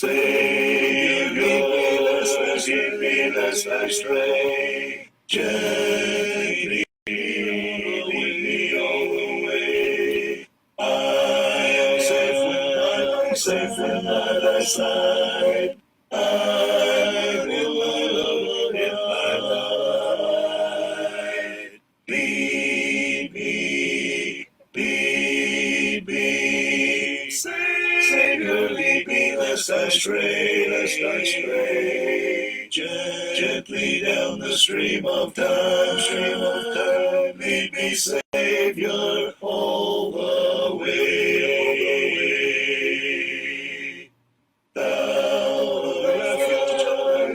Savior, keep me lest I stray. Gently lead me all the way. I am safe when by thy side. I will love in thy light. Lead me, Savior, lead me lest I stray. Gently down the stream of time, lead me, Savior, all the way. Thou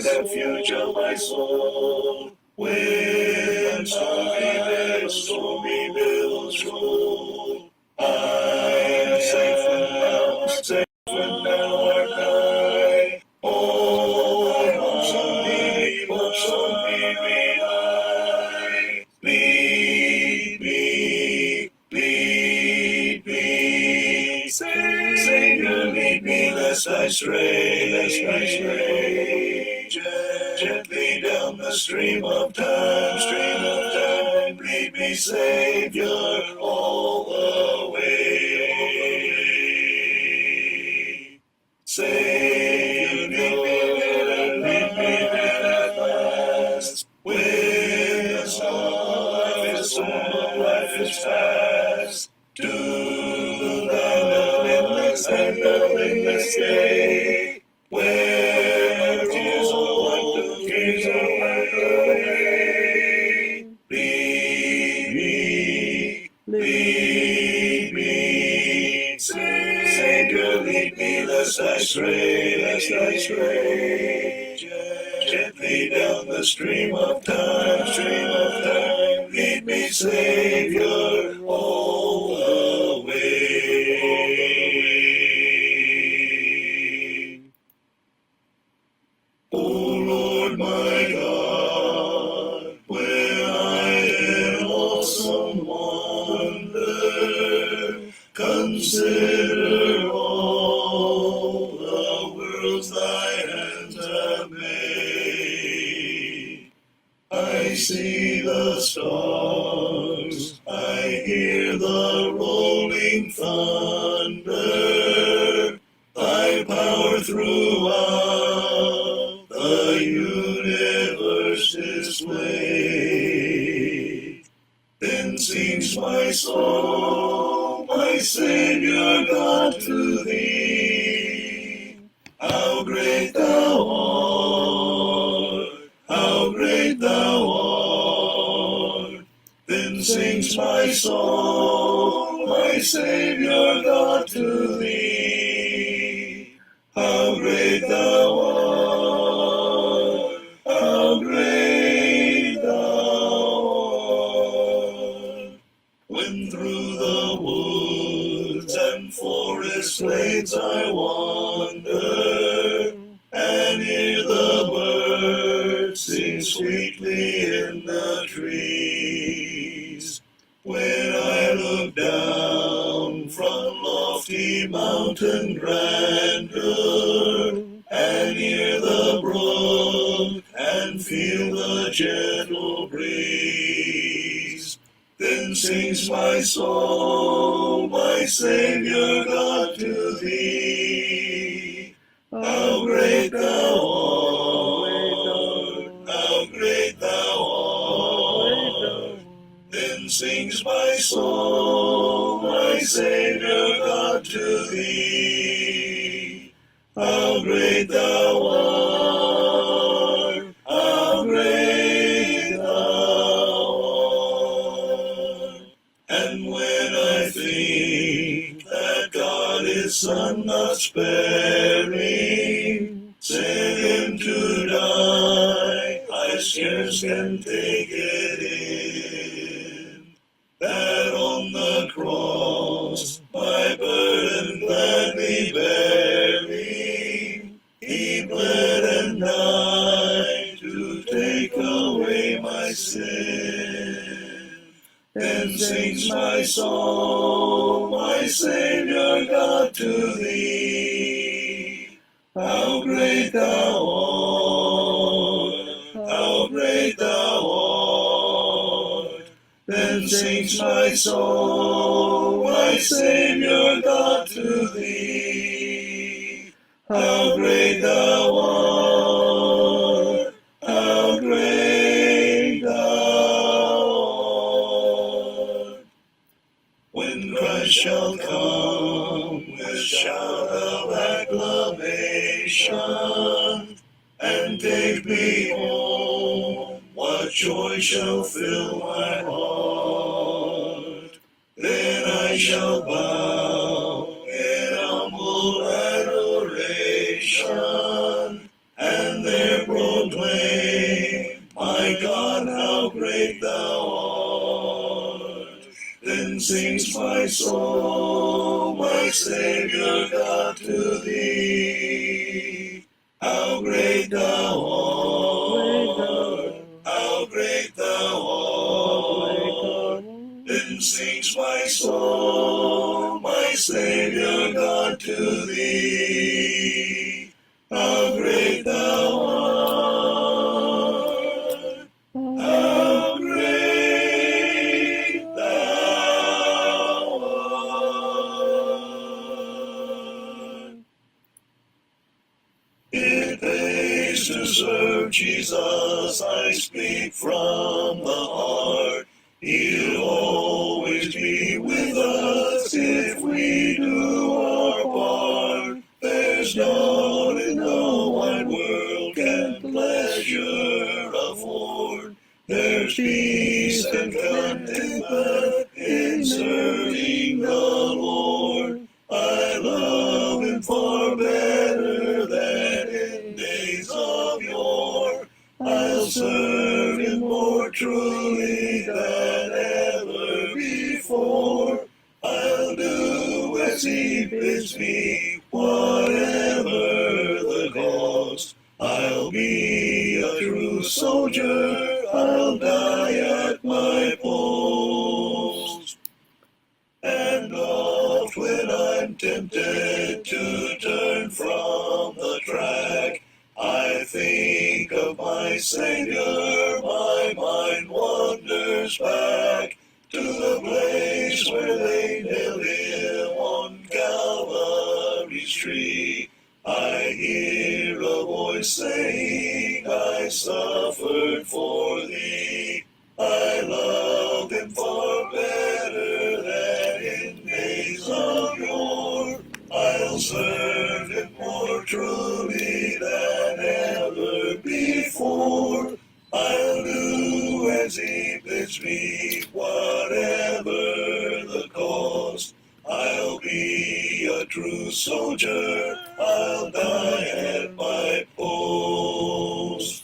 refuge of my soul, when stormy billows roll, I am safe when thou art nigh. Oh, watch on me rely. Lead me, Savior, lead me lest I stray. Gently down the stream of time, lead me, Savior, all the way. Savior, lead me at last, when the storm of life is past, to the windless day, where tears are wiped away. Lead me, Savior, lead me lest I stray. Gently down the stream of time, lead me, Savior, all the way. O Lord my God, when I in awesome wonder consider all the worlds thy hands have made, I see the stars, I hear the rolling thunder, thy power throughout the universe displayed. Then sings my soul, my Savior God, to thee. How great thou art, how great thou art. Then sings my soul, my Savior God, to thee. How great thou art, how great thou art. When through the woods and forest glades I wander, and hear the birds sing sweetly in the trees, when I look down from lofty mountain grandeur, and hear the brook and feel the gentle breeze, then sings my soul, my Savior God, to thee. How great thou art, how great thou art. Then sings my soul, my Savior God, to thee. How great thou art, how great thou art. And when I think that God his Son not sparing, sent him to die, I scarce can take it in. That on the cross my burden gladly bearing, he bled and died to take away my sin. Then sings my soul, my Savior God, to thee. How great thou art, how great thou art. Then sings my soul, my Savior God, to thee. How great thou art, how great thou art. When Christ shall come with shout of acclamation and take me home, what joy shall fill my heart? Then I shall bow in humble adoration and there proclaim, my God, how great thou art. Then sings my soul, my Savior God, to thee. How great thou art, how great thou art. Then sings my soul, my Savior God, to thee. How great thou art, how great thou art. It pays to serve Jesus, I speak from the heart. He'll always be with us if we do our part. There's none in the wide world can pleasure afford. There's peace and contentment in serving the Lord. I love him far better than in days of yore. I'll serve him more truly than ever before. I'll do as he bids me, whatever the cost. I'll be a true soldier, I'll die at my post. And oft when I'm tempted to turn from the track, I think of my Savior, my mind wanders back to the place where they nailed him on Calvary's tree. I hear a voice saying, I suffered for thee. I love him far better than in days of yore. I'll serve him more truly than ever before. I'll do as he bids me, whatever the cost. I'll be a true soldier, I'll die at my post.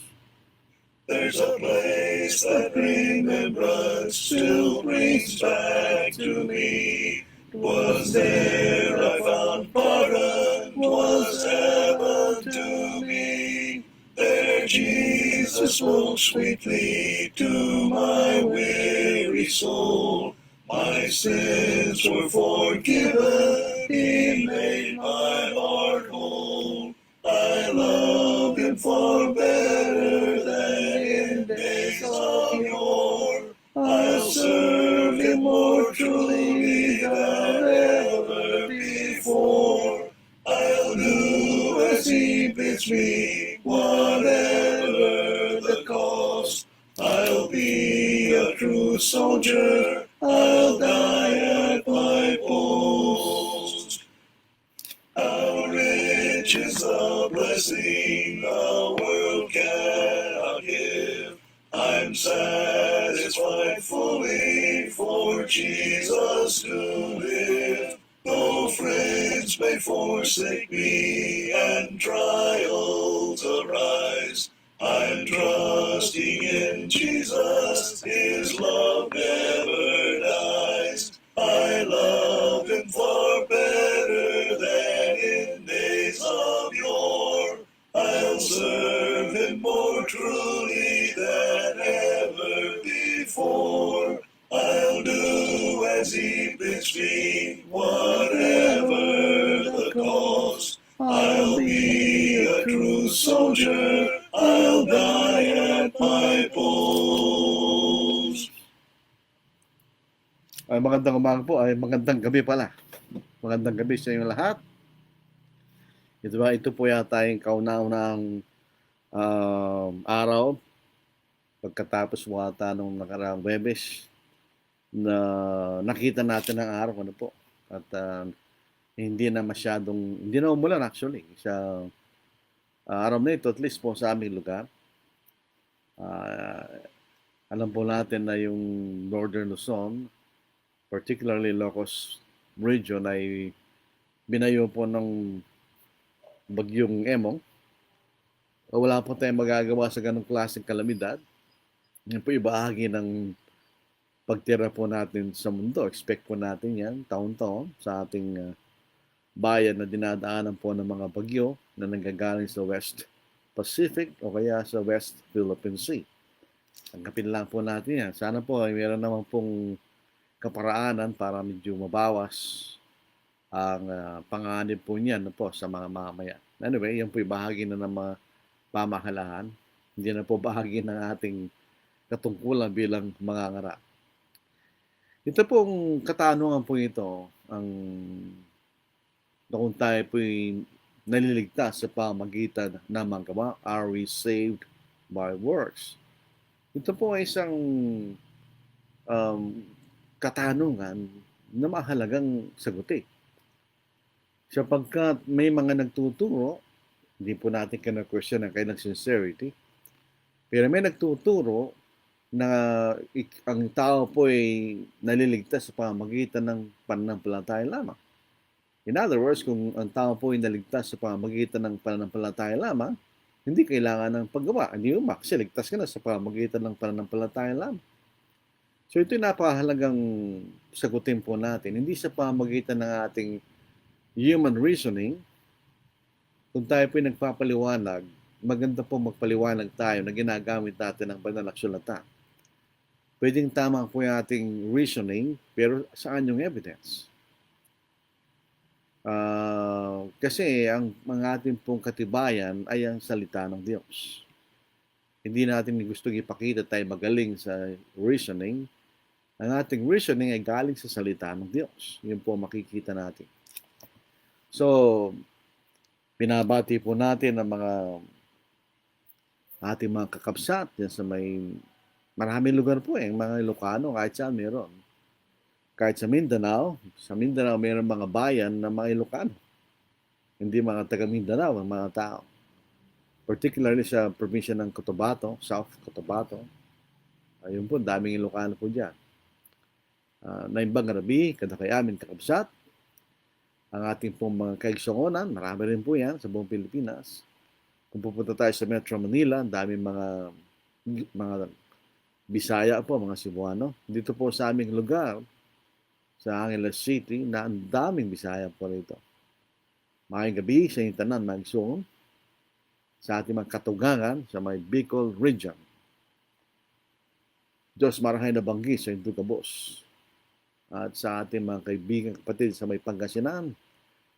There's a place that remembrance still brings back to me. 'Twas there I found pardon, 'twas heaven to me. There Jesus spoke sweetly to my weary soul. My sins were forgiven, he made my heart whole. I love him far better than in days of yore. I'll serve him more truly than ever before. I'll do as he bids me, whatever the cost. I'll be a true soldier, I'll die at my post. How rich is the blessing the world cannot give. I'm satisfied fully for Jesus to live. Though friends may forsake me and trials arise, I'm trusting in Jesus, his love never dies. I love him far better than in days of yore. I'll serve him more truly than ever before. I'll do as he bids me, whatever the cost. I'll be Ay magandang umaga po, ay magandang gabi pala. Magandang gabi sa inyo lahat. Ito po yata yung kauna-unahang araw pagkatapos mo ata nung nakaraang Webes na nakita natin ang araw ano po. At hindi na umulan actually sa araw na ito, at least po sa aming lugar. Alam po natin na yung Northern Luzon, particularly Ilocos region, ay binayo po ng bagyong Emong. Wala po tayong magagawa sa ganong klaseng kalamidad. Yan po ibahagi ng pagtira po natin sa mundo. Expect po natin yan taon-taon sa ating bayan na dinadaanan po ng mga bagyo na nanggagaling sa West Pacific o kaya sa West Philippine Sea. Tanggapin lang po natin yan. Sana po ay meron naman pong kaparaanan para medyo mabawas ang panganib po niyan po sa mga mamaya. Anyway, yan po ibahagi na ng mga pamahalaan. Hindi na po bahagi ng ating katungkulan bilang mangangara. Ito pong katanungan po ito, kung tayo po'y naliligtas sa pamagitan ng mga gawa, are we saved by works? Ito po ay isang katanungan na mahalagang sagutin. Sapagkat may mga nagtuturo, hindi po natin kina-question ang kanilang sincerity, pero may nagtuturo na ang tao po ay naliligtas sa pamamagitan ng pananampalataya lamang. In other words, kung ang tao po ay naligtas sa pamamagitan ng pananampalataya lamang, hindi kailangan ng paggawa. Hindi mo kasi ligtas ka na sa pamamagitan ng pananampalataya lamang. So ito yung napakahalagang sagutin po natin. Hindi sa pamamagitan ng ating human reasoning. Kung tayo po ay nagpapaliwanag, maganda po magpaliwanag tayo na ginagamit natin ang banal na aksulatan. Pwedeng tama po yung ating reasoning, pero saan yung evidence? Kasi ang mga ating pong katibayan ay ang salita ng Diyos. Hindi natin gusto ipakita tayo magaling sa reasoning. Ang ating reasoning ay galing sa salita ng Diyos. Yun po makikita natin. So, binabati po natin ang mga ating mga kakabsat yan sa maraming lugar po mga Ilocano, kahit saan meron. Kahit sa Mindanao meron mga bayan na mga Ilocano. Hindi mga taga Mindanao ang mga tao. Particularly sa probinsya ng Cotabato, South Cotabato. Ayun po, daming Ilocano po dyan. Naimbang Rabi, kada kay amin kakabsat. Ang ating pong mga kaigsungonan, marami rin po yan sa buong Pilipinas. Kung pupunta tayo sa Metro Manila, ang daming mga Bisaya po, mga Cebuano. Dito po sa aming lugar, sa Angeles City, na ang daming Bisaya po rito. Maayong gabi sa inyong tanan, maigsoon, sa ating mga katugangan sa may Bicol region. Diyos marahay na banggi sa inyong kabos. At sa ating mga kaibigan kapatid sa may Pangasinan,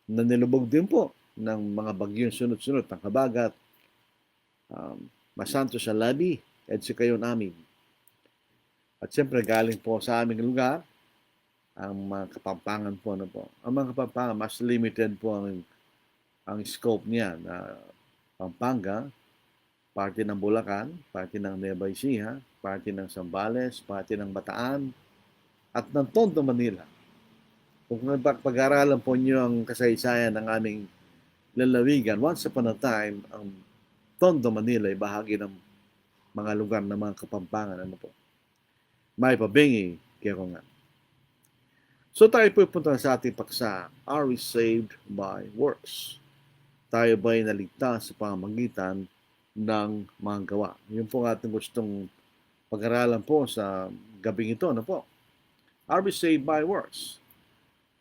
na nilubog din po ng mga bagyong sunod-sunod ng Habagat, Masanto sa Labi, at si kayo namin. At siyempre galing po sa aming lugar, ang mga Kapampangan po na po. Ang mga Kapampangan, mas limited po ang scope niya na Pampanga, parte ng Bulacan, parte ng Nueva Ecija, parte ng Zambales, parte ng Bataan, at ng Tondo, Manila. Kung pag-aralan po niyo ang kasaysayan ng aming lalawigan, once upon a time, ang Tondo, Manila ay bahagi ng mga lugar ng mga Kapampangan. Ano po? May pabingi, kaya ko nga. So tayo pupunta sa ating paksa, are we saved by works? Tayo ba'y naligtas sa pamamagitan ng mga gawa? Yun po ang ating gustong pag-aralan po sa gabing ito. Ano po? Are we saved by works?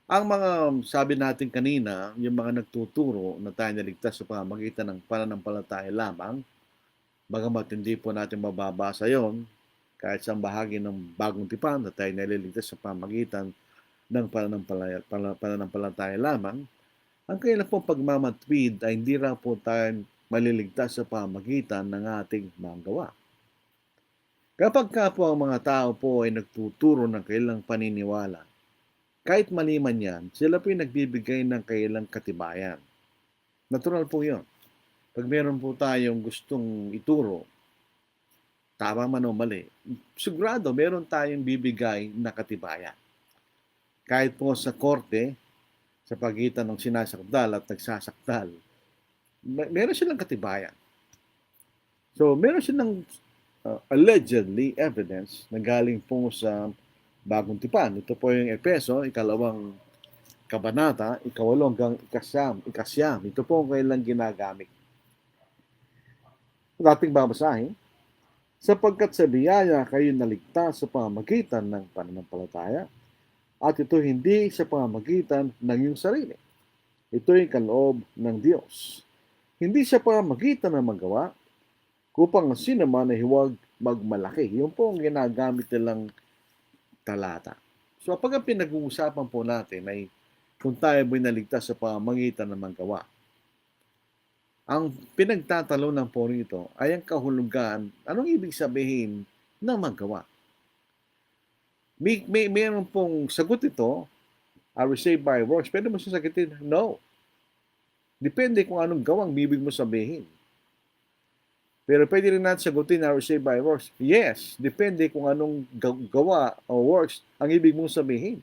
Ang mga sabi natin kanina, yung mga nagtuturo na tayo naligtas sa pamamagitan ng pananampalataya lamang, bagamat hindi po natin mababasa yon kahit sa bahagi ng bagong tipan na tayo naliligtas sa pamamagitan ng pananampalataya lamang, ang kailan pong pagmamatwid ay hindi ra po tayo maliligtas sa pamamagitan ng ating mga gawa. Kapag ka po ang mga tao po ay nagtuturo ng kailang paniniwala, kahit mali man yan, sila po yung nagbibigay ng kailang katibayan. Natural po yun. Pag meron po tayong gustong ituro, tama man o mali, sigurado meron tayong bibigay na katibayan. Kahit po sa korte, sa pagitan ng sinasakdal at nagsasakdal, meron silang katibayan. So, meron silang allegedly evidence na galing po sa Bagong Tipan. Ito po yung Epeso, 2 kabanata, 8 hanggang 9. Ito po ang kailang ginagamit. Ating babasahin, sapagkat sa biyaya kayo naligtas sa pamamagitan ng pananampalataya, at ito hindi sa pamamagitan ng iyong sarili. Ito'y kaloob ng Diyos. Hindi sa pamamagitan ng magawa, upang sino man ay huwag magmalaki. Yun po ang ginagamit nilang talata. So, pag ang pinag-uusapan po natin ay kung tayo mo'y naligtas sa pamamagitan ng magawa, ang pinagtatalunan po rito ay ang kahulugan, anong ibig sabihin ng magawa? Mayroon pong sagot ito, are we saved by works? Pwede mo sasagutin, no. Depende kung anong gawang bibig mo sabihin. Pero pwede rin natin sagutin, are we saved by works? Yes, depende kung anong gawa o works ang ibig mong sabihin.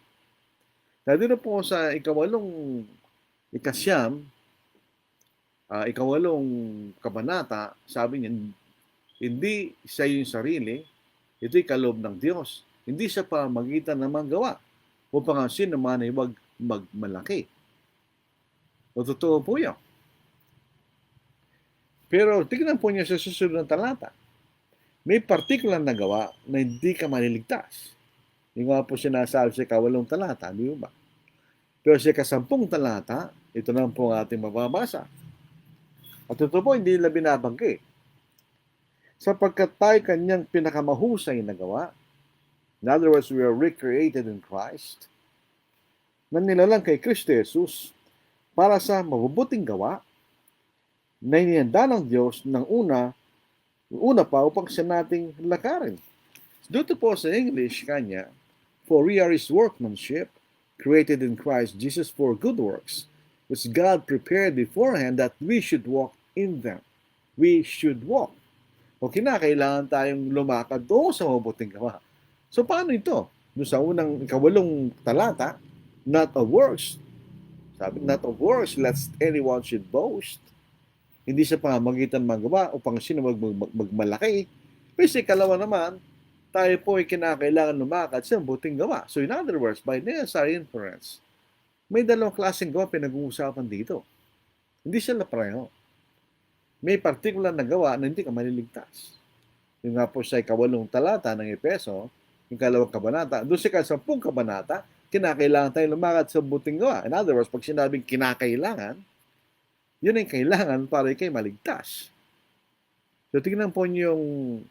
Dito po sa ikawalong kabanata, sabi niya, hindi sa iyong sarili, ito'y kaloob ng Diyos. Hindi sa pamamagitan ng mga gawa, upang ang sino man ay huwag magmalaki. O totoo po yan. Pero tignan po niya sa susunod na talata. May particular na gawa na hindi ka maliligtas. Yung nga po sinasabi sa 8 talata, di ba? Pero sa 10 talata, ito na po ang ating mababasa. At ito po hindi nila binabanggit. Sapagkat tayo kanyang pinakamahusay na gawa, in other words, we are recreated in Christ, na nilalang kay Kristo Jesus para sa mabubuting gawa na inihanda ng Diyos ng una pa upang siya nating lakarin. Dito po sa English kanya, for we are His workmanship, created in Christ Jesus for good works, which God prepared beforehand that we should walk in them. We should walk. O kinakailangan tayong lumakad doon sa mabuting gawa. So paano ito? Doon sa unang 8 talata, not of works. Sabi, not of works, lest anyone should boast. Hindi sa pamamagitan magawa upang sino magmalaki. Pero sa 2 naman, tayo po ay kinakailangan lumakad sa mabuting gawa. So in other words, by necessary inference, may 2 klaseng gawa pinag-uusapan dito. Hindi sila pareho. May particular na gawa na hindi ka maliligtas. Yung nga po sa 8 talata ng Epeso, yung 2 kabanata, doon sa 10 kabanata, kinakailangan tayo lumakad sa mabuting gawa. In other words, pag sinabing kinakailangan, yun ay kailangan para ikay maligtas. So, tingnan po niyo yung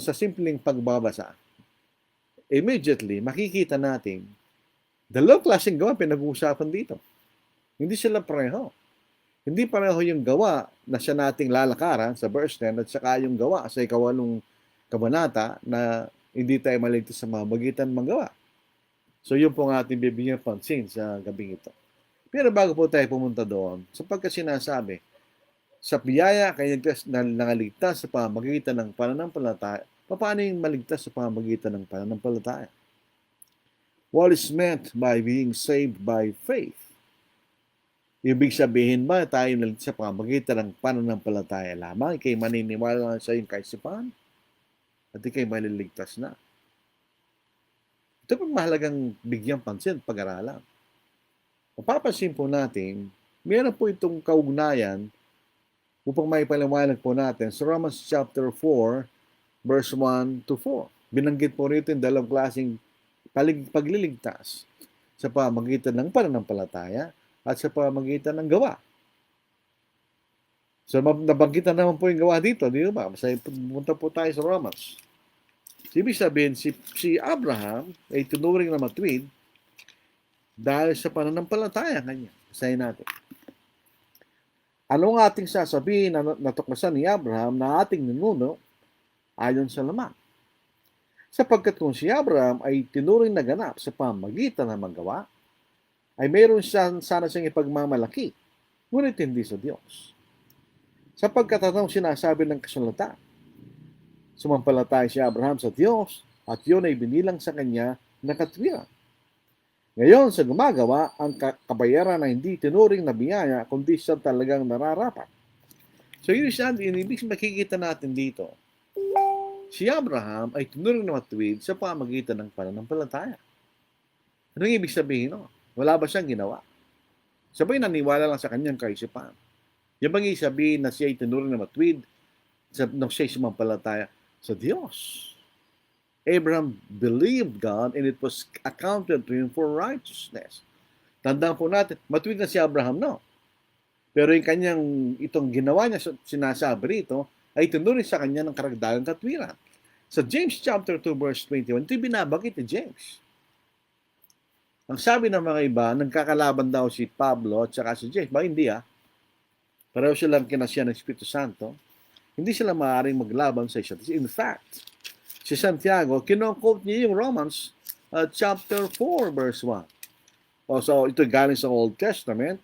sa simpleng pagbabasa. Immediately, makikita natin, 2 klaseng gawa pinag-uusapan dito. Hindi sila pareho. Hindi pareho yung gawa na siya nating lalakaran sa verse 10 at saka yung gawa sa 8 kabanata na hindi tayo maligtas sa mamagitan ng gawa. So, yun po ang ating bibigyan pansin sa gabing ito. Pero bago po tayo pumunta doon, sapagkat sinasabi, sa biyaya kayo nangaligtas sa pamamagitan ng pananampalataya, paano yung maligtas sa pamamagitan ng pananampalataya? What is meant by being saved by faith? Ibig sabihin ba tayo naligtas sa pamamagitan ng pananampalataya lamang? Ikay maniniwala lang sa iyong kaisipan? At ikay maliligtas na. Ito pang mahalagang bigyang pansin, pag-aralan. Mapapansin po natin, meron po itong kaugnayan upang maipaliwanag po natin sa Romans chapter 4, verse 1 to 4. Binanggit po rito yung 2 klaseng pagliligtas sa pamamagitan ng pananampalataya at sa pamamagitan ng gawa. So, nabanggitan naman po yung gawa dito, di ba? Masaya punta po tayo sa Romans. Ibig sabihin, si Abraham ay tunuring na matuwid dahil sa pananampalataya kanya. Basahin natin. Anong ating sasabihin na natuklasan ni Abraham na ating ninuno ayon sa laman? Sapagkat kung si Abraham ay tinuring na ganap sa pamagitan ng magawa, ay mayroon sana siyang ipagmamalaki, ngunit hindi sa Diyos. Sapagkat anong sinasabi ng kasulatan? Sumampalataya si Abraham sa Diyos at yun ay binilang sa kanya na katwiran. Ngayon, sa gumagawa, ang kabayaran na hindi tinuring na biyaya, kundi siya talagang nararapat. So, yun siya, ibig makikita natin dito. Si Abraham ay tinuring na matuwid sa pamagitan ng pananampalataya. Anong ibig sabihin? No? Wala ba siyang ginawa? Sabay naniwala lang sa kanyang kaisipan. Yung bang sabihin na siya ay tinuring na matuwid nung siya ay sumampalataya sa Diyos. Abraham believed God and it was accounted to him for righteousness. Tandaan po natin, matuwid na si Abraham, no? Pero yung kanyang, itong ginawa niya, sinasabi rito, ay tinuring sa kanya ng karagdagang katwiran. Sa James chapter 2 verse 21, ito yung binabagit ni James. Ang sabi ng mga iba, nagkakalaban daw si Pablo at saka si James. Ba, hindi Pareho silang kinasya ng Espiritu Santo. Hindi sila maaaring maglaban sa isa't isa. In fact, si Santiago, kino-quote niya yung Romans chapter 4 verse 1. So, ito galing sa Old Testament.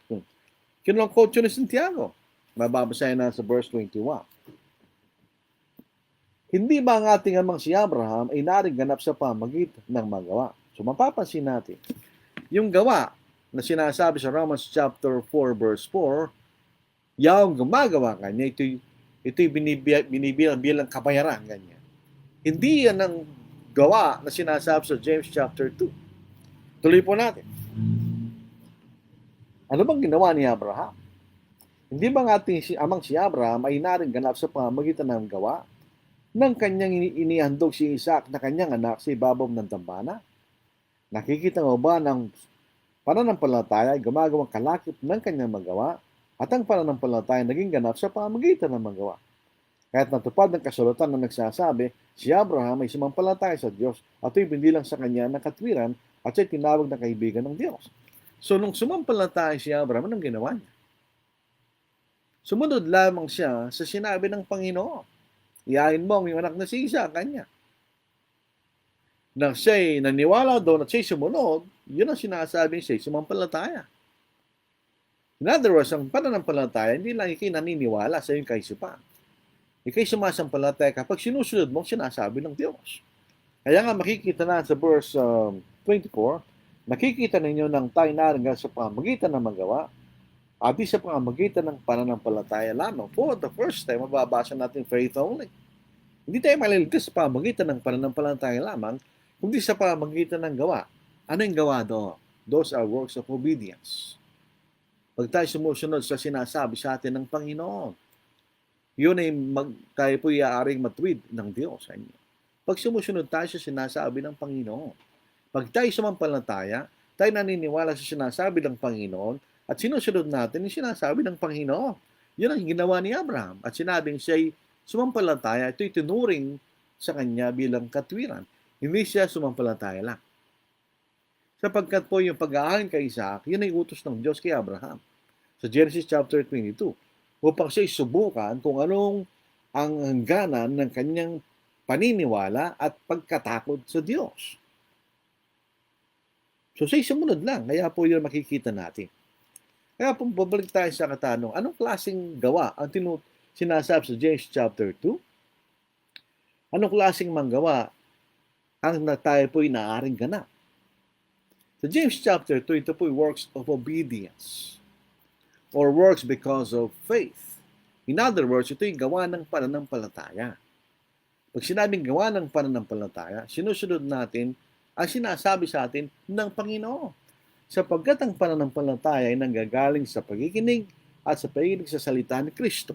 Kino-quote yun ni Santiago. Mababasahin na sa verse 21. Hindi ba ang ating amang si Abraham ay naring ganap sa pamagitan ng magawa? So, mapapansin natin, yung gawa na sinasabi sa Romans chapter 4 verse 4, yung gumagawa kanya, ito'y binibilang bilang kabayaran, ganyan. Hindi yan ang gawa na sinasabi sa James chapter 2. Tuloy po natin. Ano bang ginawa ni Abraham? Hindi ba ang ating amang si Abraham ay naring ganap sa pamagitan ng gawa ng kanyang inihandog si Isaac na kanyang anak sa ibabaw ng dambana? Nakikita mo ba ng pananampalataya ay gumagawang kalakip ng kanyang magawa at ang pananampalataya naging ganap sa pamagitan ng magawa? Kaya't natupad ng kasulatan na nagsasabi, si Abraham ay sumampalataya sa Diyos at ito'y binilang sa kanya ng katwiran at siya'y tinawag na kaibigan ng Diyos. So, nung sumampalataya si Abraham, anong ginawa niya? Sumunod lamang siya sa sinabi ng Panginoon. Iyain mo ang iyong anak na si Isaac, kanya. Nang siya'y naniwala doon at siya'y sumunod, yun ang sinasabi siya'y sumampalataya. In other words, ang pananampalataya, hindi lang ikay naniniwala sa iyong kaisipan. Ikay sumasampalataya kapag sinusunod mo sinasabi ng Diyos. Kaya nga makikita na sa verse 24, nakikita ninyo ng tayo naringan sa pamagitan ng magawa at di sa pamagitan ng pananampalataya lamang. For the first time, mababasa natin faith only. Hindi tayo maliligtas sa pamagitan ng pananampalataya lamang, kundi sa pamagitan ng gawa. Ano yung gawa doon? Those are works of obedience. Pag tayo sumusunod sa sinasabi sa atin ng Panginoon, yun ay tayo po iaaring matuwid ng Diyos sa inyo. Pag sumusunod tayo sa sinasabi ng Panginoon, pag tayo sumampalataya, tayo naniniwala sa sinasabi ng Panginoon at sinusunod natin yung sinasabi ng Panginoon. Yun ang ginawa ni Abraham. At sinabing siya'y sumampalataya, ito'y tinuring sa kanya bilang katwiran. Hindi siya sumampalataya lang. Sapagkat po yung pag-aahin kay Isaac, yun ay utos ng Diyos kay Abraham. Sa Genesis chapter 22, upang siya'y subukan kung anong ang hangganan ng kanyang paniniwala at pagkatakot sa Diyos. So siya'y sumunod lang, kaya po yun makikita natin. Kaya po babalik tayo sa katanong, anong klaseng gawa ang sinasabi sa James chapter 2? Anong klaseng manggawa ang tayo po'y naaaring ganap? Sa James chapter 2, ito po'y works of obedience or works because of faith. In other words, ito'y gawa ng pananampalataya. Pag sinabing gawa ng pananampalataya, sinusunod natin ang sinasabi sa atin ng Panginoon. Sapagkat ang pananampalataya ay nanggagaling sa pakikinig at sa pakikinig sa salita ni Kristo.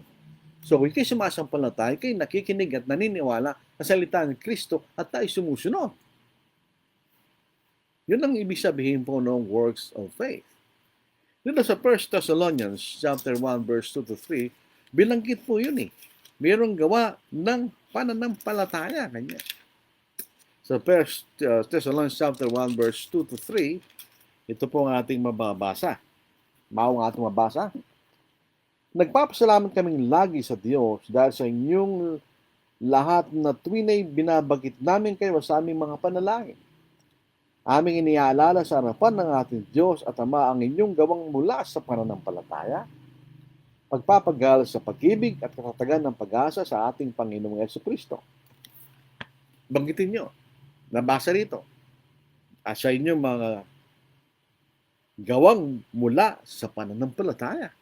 So kung kayo sumasampalataya, kayo nakikinig at naniniwala sa salita ni Kristo at tayo sumusunod. Yun ang ibig sabihin po ng works of faith. Dito sa 1 Thessalonians chapter 1 verse 2 to 3, bilanggit po yun Mayroong gawa ng pananampalataya kanya. Sa 1 Thessalonians chapter 1 verse 2 to 3, ito po ang ating mababasa. Maong ating mabasa. Nagpapasalamat kaming lagi sa Diyos dahil sa inyong lahat na tuwina'y binabagit namin kayo sa aming mga panalangin. Aming iniaalala sa harapan ng ating Diyos at Ama ang inyong gawang mula sa pananampalataya, pagpapagal sa pag-ibig at katatagan ng pag-asa sa ating Panginoong Jesucristo. Banggitin nyo, nabasa rito, sa inyong mga gawang mula sa pananampalataya.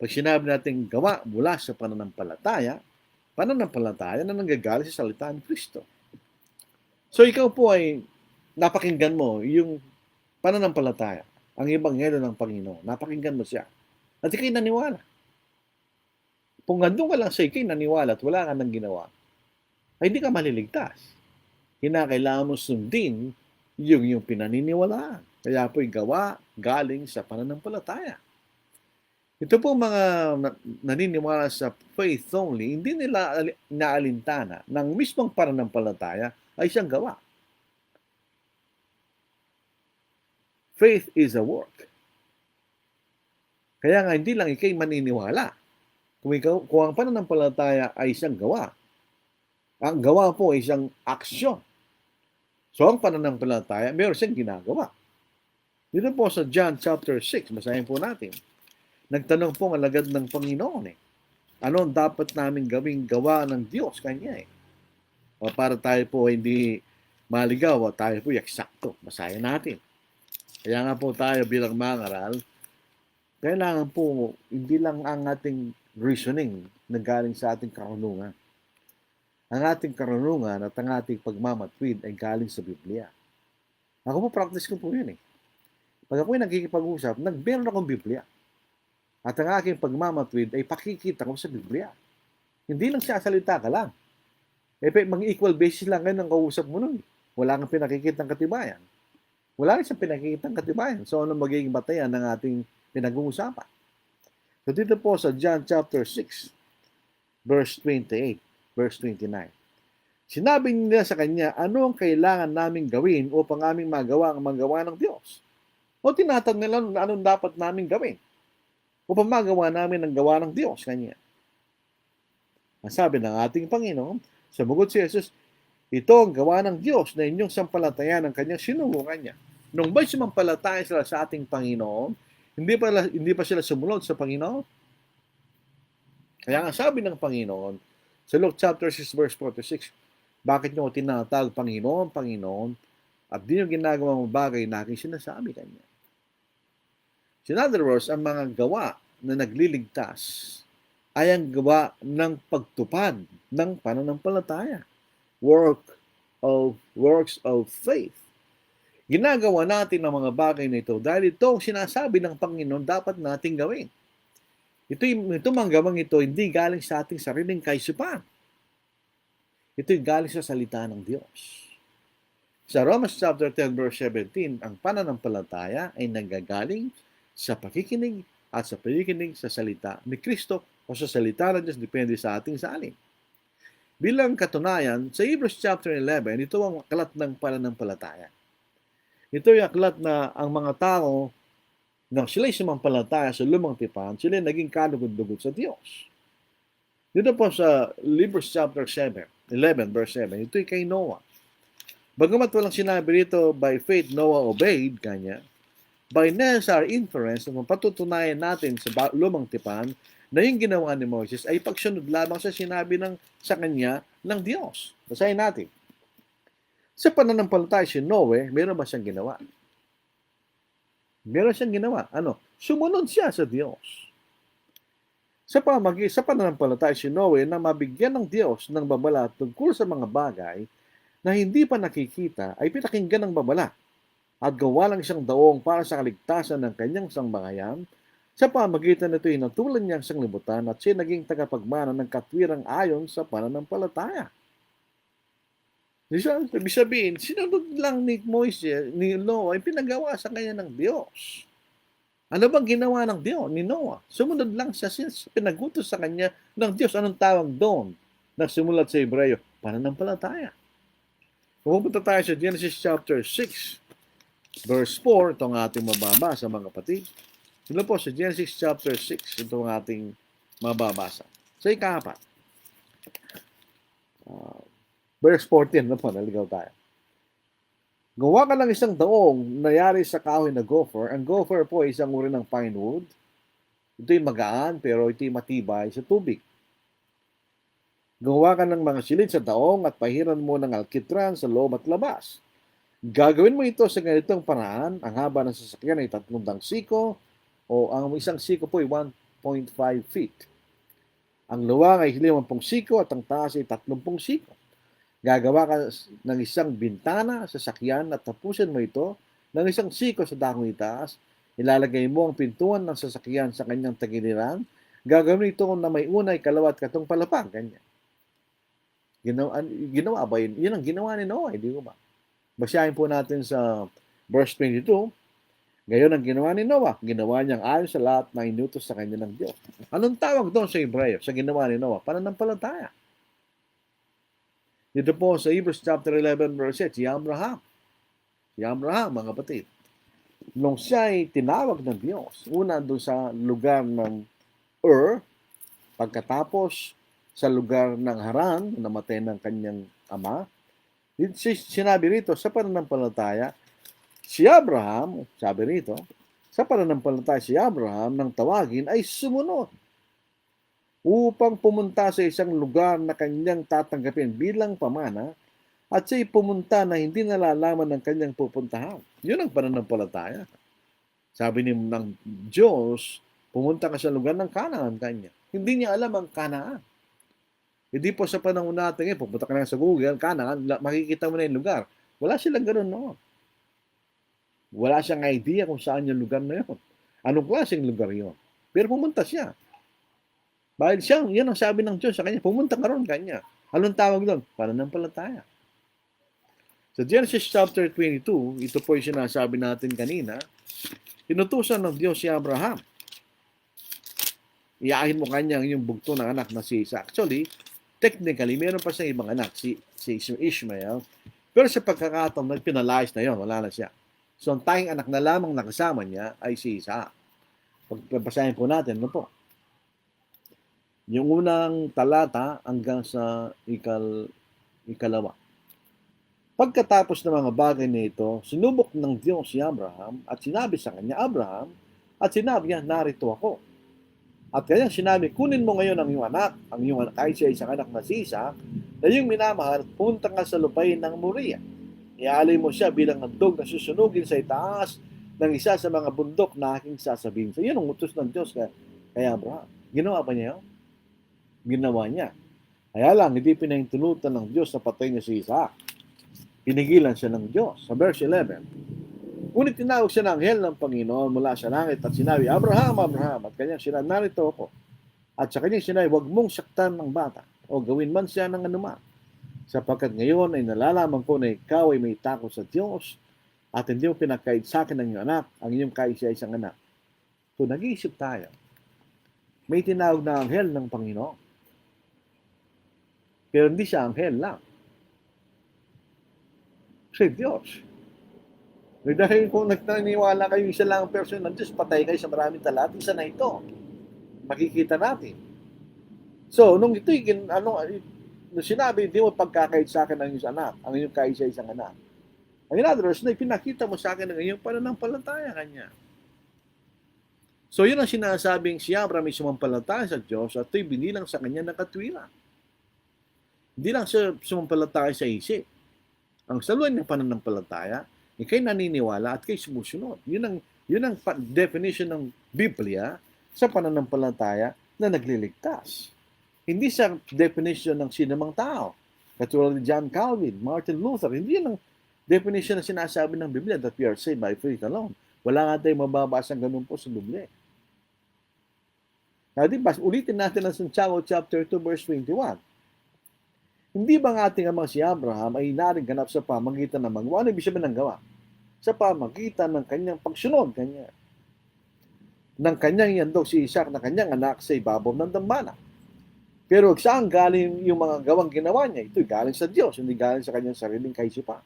Pag sinabi natin gawa mula sa pananampalataya na nanggagaling sa salita ni Kristo. So ikaw po ay napakinggan mo yung pananampalataya, ang ebanghelyo ng Panginoon. Napakinggan mo siya. At ikay naniwala. Kung nandun ka lang sa ikay naniwala at wala ka nang ginawa, ay hindi ka maliligtas. Kinakailangan mo sundin yung pinaniniwalaan. Kaya po'y gawa galing sa pananampalataya. Ito po mga naniniwala sa faith only, hindi nila naalintana ng mismong pananampalataya ay siyang gawa. Faith is a work. Kaya nga hindi lang ikay maniniwala. Kung ang pananampalataya ay isang gawa, ang gawa po ay isang aksyon. So ang pananampalataya, mayroon siyang ginagawa. Dito po sa John chapter 6, basahin po natin. Nagtanong po ang alagad ng Panginoon ano ang dapat namin gawing gawa ng Diyos kanya O para tayo po hindi maligaw o tayo po eksakto. Basahin natin. Kaya nga po tayo bilang mangaral, kailangan po hindi lang ang ating reasoning na galing sa ating karunungan. Ang ating karunungan at ang ating pagmamatwid ay galing sa Biblia. Ako po practice ko po yun Pag ako'y nagkikipag-usap, meron akong Biblia. At ang aking pagmamatwid ay pakikita ko sa Biblia. Hindi lang salita ka lang. Mag-equal basis lang kayo ng kausap mo nun. Wala kang pinakikitang katibayan. Wala rin siyang pinakikitang katibayan. So, ano magiging batayan ng ating pinag-uusapan? So, dito po sa John chapter 6, verse 28, verse 29. Sinabi nila sa kanya, ano ang kailangan naming gawin upang aming magawa ang magawa ng Diyos? O tinatanong nila anong dapat naming gawin upang magawa namin ang gawa ng Diyos kanya. Ang sabi ng ating Panginoon, sumagot si Jesus, ito ang gawa ng Diyos na inyong sampalatayan ng kanyang sinubukan niya. Nung ba'y sumampalataya sila sa ating Panginoon, hindi pa sila sumunod sa Panginoon? Kaya nga sabi ng Panginoon, sa Luke chapter 6 verse 46, bakit nyo tinatawag Panginoon, Panginoon, at di nyo ginagawa mong bagay na aking sinasabi kanya? In other words, ang mga gawa na nagliligtas ay ang gawa ng pagtupad ng pananampalataya. Works of faith. Ginagawa natin ang mga bagay na ito dahil ito ang sinasabi ng Panginoon dapat nating gawin. Ito mga gawang ito hindi galing sa ating sariling kaisipan. Ito'y galing sa salita ng Diyos. Sa Romans chapter 10 verse 17, ang pananampalataya ay nanggagaling sa pakikinig at sa pakikinig sa salita ni Kristo o sa salita ng Diyos, depende sa ating salin. Bilang katunayan, sa Hebrews chapter 11, ito ang aklat ng pananampalataya. Ito yung aklat na ang mga tao nang sila'y sumampalataya sa lumang tipan, sila'y naging kalugod-lugod sa Diyos. Dito po sa Hebrews chapter 11 verse 7, ito'y kay Noah. Bagamat walang sinabi rito, by faith Noah obeyed, kanya, by necessary inference, kung patutunayan natin sa lumang tipan, na yung ginawa ni Moses ay pagsunod lamang sa sinabi sa kanya ng Diyos. Basahin natin. Sa pananampalataya si Noe, meron ba siyang ginawa? Meron siyang ginawa. Ano? Sumunod siya sa Diyos. Sa pananampalataya si Noe na mabigyan ng Diyos ng babala tungkol sa mga bagay na hindi pa nakikita ay pinakinggan ng babala at gawa lang isang daong para sa kaligtasan ng kanyang sangbahayan. Sa pamagitan nito ay natulan niyang sanglibutan at siya naging tagapagmana ng katwirang ayon sa pananampalataya. Ibig sabihin, sinunod lang ni Moises, ni Noah, ay pinagawa sa kanya ng Diyos. Ano bang ginawa ng Diyos ni Noah? Sumunod lang siya, pinagutos sa kanya ng Diyos. Anong tawag doon? Nagsimulat sa Hebreo, pananampalataya. Pupunta tayo sa Genesis chapter 6, verse 4, itong ating mababasa mga kapatid. Sino po sa Genesis chapter 6, itong ating mababasa. Sa ika-4. Verse 14 na po, naligaw tayo. Gawa ka ng isang daong nayari sa kahoy na gopher. Ang gopher po ay isang uri ng pine wood. Ito'y magaan pero ito'y matibay sa tubig. Gawa ka ng mga silid sa daong at pahiran mo ng alkitran sa loob at labas. Gagawin mo ito sa ganitong paraan. Ang haba ng sasakyan ay 30 siko o ang isang siko po ay 1.5 feet. Ang luwang ay 50 siko at ang taas ay 30 siko. Gagawa ka ng isang bintana sa sakyan at tapusin mo ito ng isang siko sa dakong itaas. Ilalagay mo ang pintuan ng sasakyan sa kanyang tagiliran. Gagawin ito na may unay, kalawa at katong palapag. Ganyan. Ginawa ba yun? Yun ang ginawa ni Noah, hindi ko ba? Basahin po natin sa verse 22. Gayon ang ginawa ni Noah. Ginawa niyang ayon sa lahat na inutos sa kanya ng Diyos. Anong tawag doon sa Hebreo? Sa ginawa ni Noah? Pananampalataya. Dito po sa Hebrews chapter 11 verse 8, si Abraham. Si Abraham, mga kapatid. Nung siya ay tinawag ng Diyos, una doon sa lugar ng pagkatapos sa lugar ng Haran, namatay ng kanyang ama, sinabi rito, sa pananampalataya, si Abraham, sabi rito, sa pananampalataya si Abraham nang tawagin ay sumunod upang pumunta sa isang lugar na kanyang tatanggapin bilang pamana at siya'y pumunta na hindi nalalaman ng kanyang pupuntahan. Yun ang pananampalataya. Sabi ng Diyos, pumunta ka sa lugar ng Kanaan kanya. Hindi niya alam ang Kanaan. Hindi po sa panahon natin, pupunta ka lang sa Google, Kanaan, makikita mo na yung lugar. Wala silang ganun noon. Wala siyang idea kung saan yung lugar na yun. Anong klaseng lugar yun. Pero pumunta siya. Dahil siya, yan ang sabi ng Diyos sa kanya, pumunta ka ron kanya. Anong tawag doon? Pananampalataya. Sa Genesis chapter 22, ito po yung sinasabi natin kanina, inutusan ng Diyos si Abraham. Iyahin mo kanya yung bugto ng anak na si Isaac. Actually, technically, meron pa siyang ibang anak, si Ishmael. Pero sa pagkakataon, nagpinalayas na yon, wala na siya. So, ang tayong anak na lamang nakasama niya ay si Isaac. Pagbasahin po natin, ano po? Yung unang talata hanggang sa ikalawa. Pagkatapos ng mga bagay nito, sinubok ng Diyos si Abraham at sinabi sa kanya, Abraham, at sinabi niya, narito ako. At kanya sinabi, kunin mo ngayon ang iyong anak, ang iyong anak ay siya isang anak na si Isaac, na iyong minamahal, punta ka sa lupain ng Moriah. Ialay mo siya bilang handog na susunugin sa itaas ng isa sa mga bundok na aking sasabihin. So, yun ang utos ng Diyos kay Abraham. Ginawa pa niya yun? Ginawa niya. Kaya lang, hindi pinahintulutan ng Diyos na patay niya si Isaac. Pinigilan siya ng Diyos. Sa verse 11, ngunit tinawag siya ng anghel ng Panginoon mula sa langit at sinabi, Abraham, Abraham, at kanyang sinabi, narito ako. At sa kanyang sinabi, huwag mong saktan ng bata o gawin man siya ng anuman. Sapagkat ngayon ay nalalaman ko na ikaw ay may takot sa Diyos at hindi mo pinakait sa akin ng iyong anak, ang iyong kaisa isang anak. So nag-iisip tayo. May tinawag na anghel ng Panginoon. Pero hindi siya anghel lang. Si Diyos. Dahil kung nagtaniwala kayo isa lang ang person ng Diyos, patay kayo sa maraming talat, isa na ito. Makikita natin. So, nung ito'y, nung sinabi, hindi mo pagkakait sa akin ang iyong anak, ang iyong kaisa isang anak. Ang in other words, pinakita mo sa akin ang iyong pananampalataya kanya. So, yun ang sinasabing si Abraham ay sumampalataya sa Diyos at ito'y binilang sa kanya ng katwiran. Hindi lang siya sumampalataya sa isip. Ang saluan ng pananampalataya, ikay naniniwala at kay sumusunod. Yun ang definition ng Biblia sa pananampalataya na nagliligtas. Hindi sa definition ng sinumang tao. Katulad ni John Calvin, Martin Luther, hindi yun ang definition na sinasabi ng Biblia that we are saved by faith alone. Wala nga tayong mababasang ganun po sa Biblia. Ulitin natin ang Santiago chapter 2 verse 21. Hindi ba ang ating amang si Abraham ay naringanap sa pamagitan ng magawa? Ano ibig sabihin ng gawa? Sa pamagitan ng kanyang pagsunod kanya. Ng kanyang yandog si Isaac na kanyang anak sa ibabaw ng dambana. Pero saan galing yung mga gawang ginawa niya? Ito'y galing sa Diyos, hindi galing sa kanyang sariling kaisipan.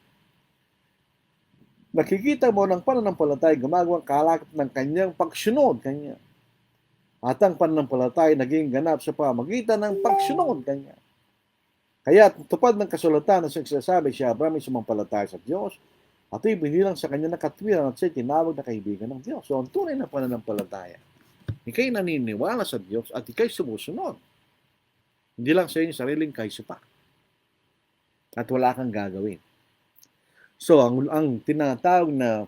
Nakikita mo ng pananampalataya gumagawang kalakip ng kanyang pagsunod kanya. At ang pananampalataya naging ganap sa pamagitan ng pagsunod kanya. Kaya tupad ng kasulatan na sinasabi si Abraham ay sumampalataya sa Diyos at ito'y binilang sa kanya na katwiran at siya'y tinawag na kaibigan ng Diyos. So, ang tunay na pananampalataya, ika'y naniniwala sa Diyos at ika'y sumusunod. Hindi lang sa inyong sariling kaisupa. At wala kang gagawin. So, ang tinatawag na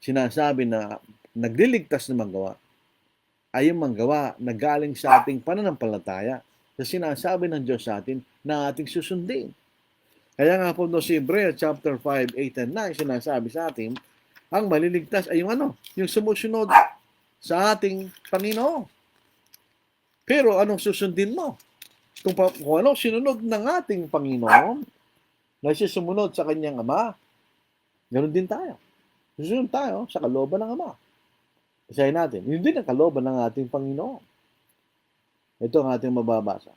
sinasabi na nagliligtas na manggawa ay yung manggawa na galing sa ating pananampalataya sa sinasabi ng Diyos sa atin na ating susundin. Kaya nga po no, si Hebrew chapter 5, 8, and 9 sinasabi sa atin, ang maliligtas ay yung yung sumusunod sa ating Panginoon. Pero anong susundin mo? Kung ano sinunod ng ating Panginoon na siya sumunod sa kanyang Ama, ganoon din tayo. Susunod tayo sa kalooban ng Ama. Basahin natin. Yun din ang kalooban ng ating Panginoon. Ito ang ating mababasa.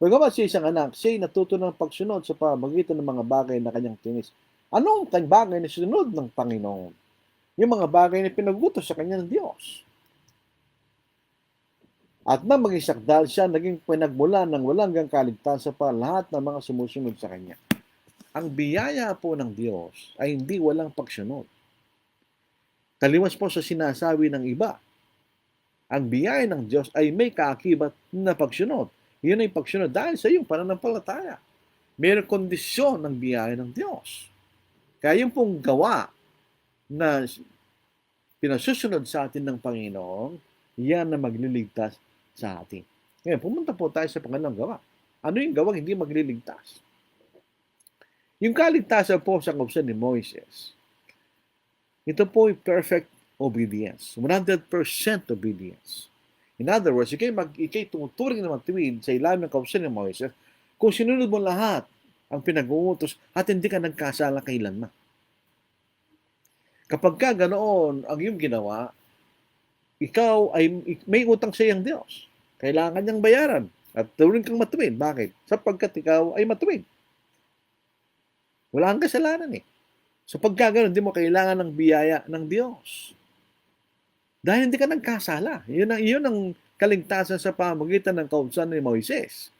Bagamat siya isang anak, siya'y natuto ng pagsunod sa pamamagitan ng mga bagay na kanyang tinis. Anong bagay na sunod ng Panginoon? Yung mga bagay na pinagutos sa kanya ng Diyos. At nang maging sakdal, siya naging pinagmula ng walang hanggang kaligtasan pa lahat ng mga sumusunod sa kanya. Ang biyaya po ng Diyos ay hindi walang pagsunod. Taliwas po sa sinasabi ng iba. Ang biyaya ng Diyos ay may kaakibat na pagsunod. Yun ay pagsunod dahil sa iyong pananampalataya. Mayroong kondisyon ng biyaya ng Diyos. Kaya yung pong gawa na pinasusunod sa atin ng Panginoon, yan na magliligtas sa atin. Ngayon, pumunta po tayo sa pangalawang gawa. Ano yung gawang hindi magliligtas? Yung kaligtasan po sa kautusan ni Moises, ito po ay perfect obedience. 100% obedience. In other words, ikay tumuturing na matuwid sa ilalim ng kautusan ni Moises kung sinunod mo lahat ang pinag-uutos at hindi ka nagkasala kailanman. Kapag ka ganoon ang iyong ginawa, ikaw ay may utang sa iyang Diyos. Kailangan niyang bayaran at turing kang matuwid. Bakit? Sapagkat ikaw ay matuwid. Wala kang kasalanan eh. So pagka ganoon, hindi mo kailangan ng biyaya ng Diyos. Dahil hindi ka nagkasala. Yun ang kaligtasan sa pamamagitan ng kautusan ni Moises.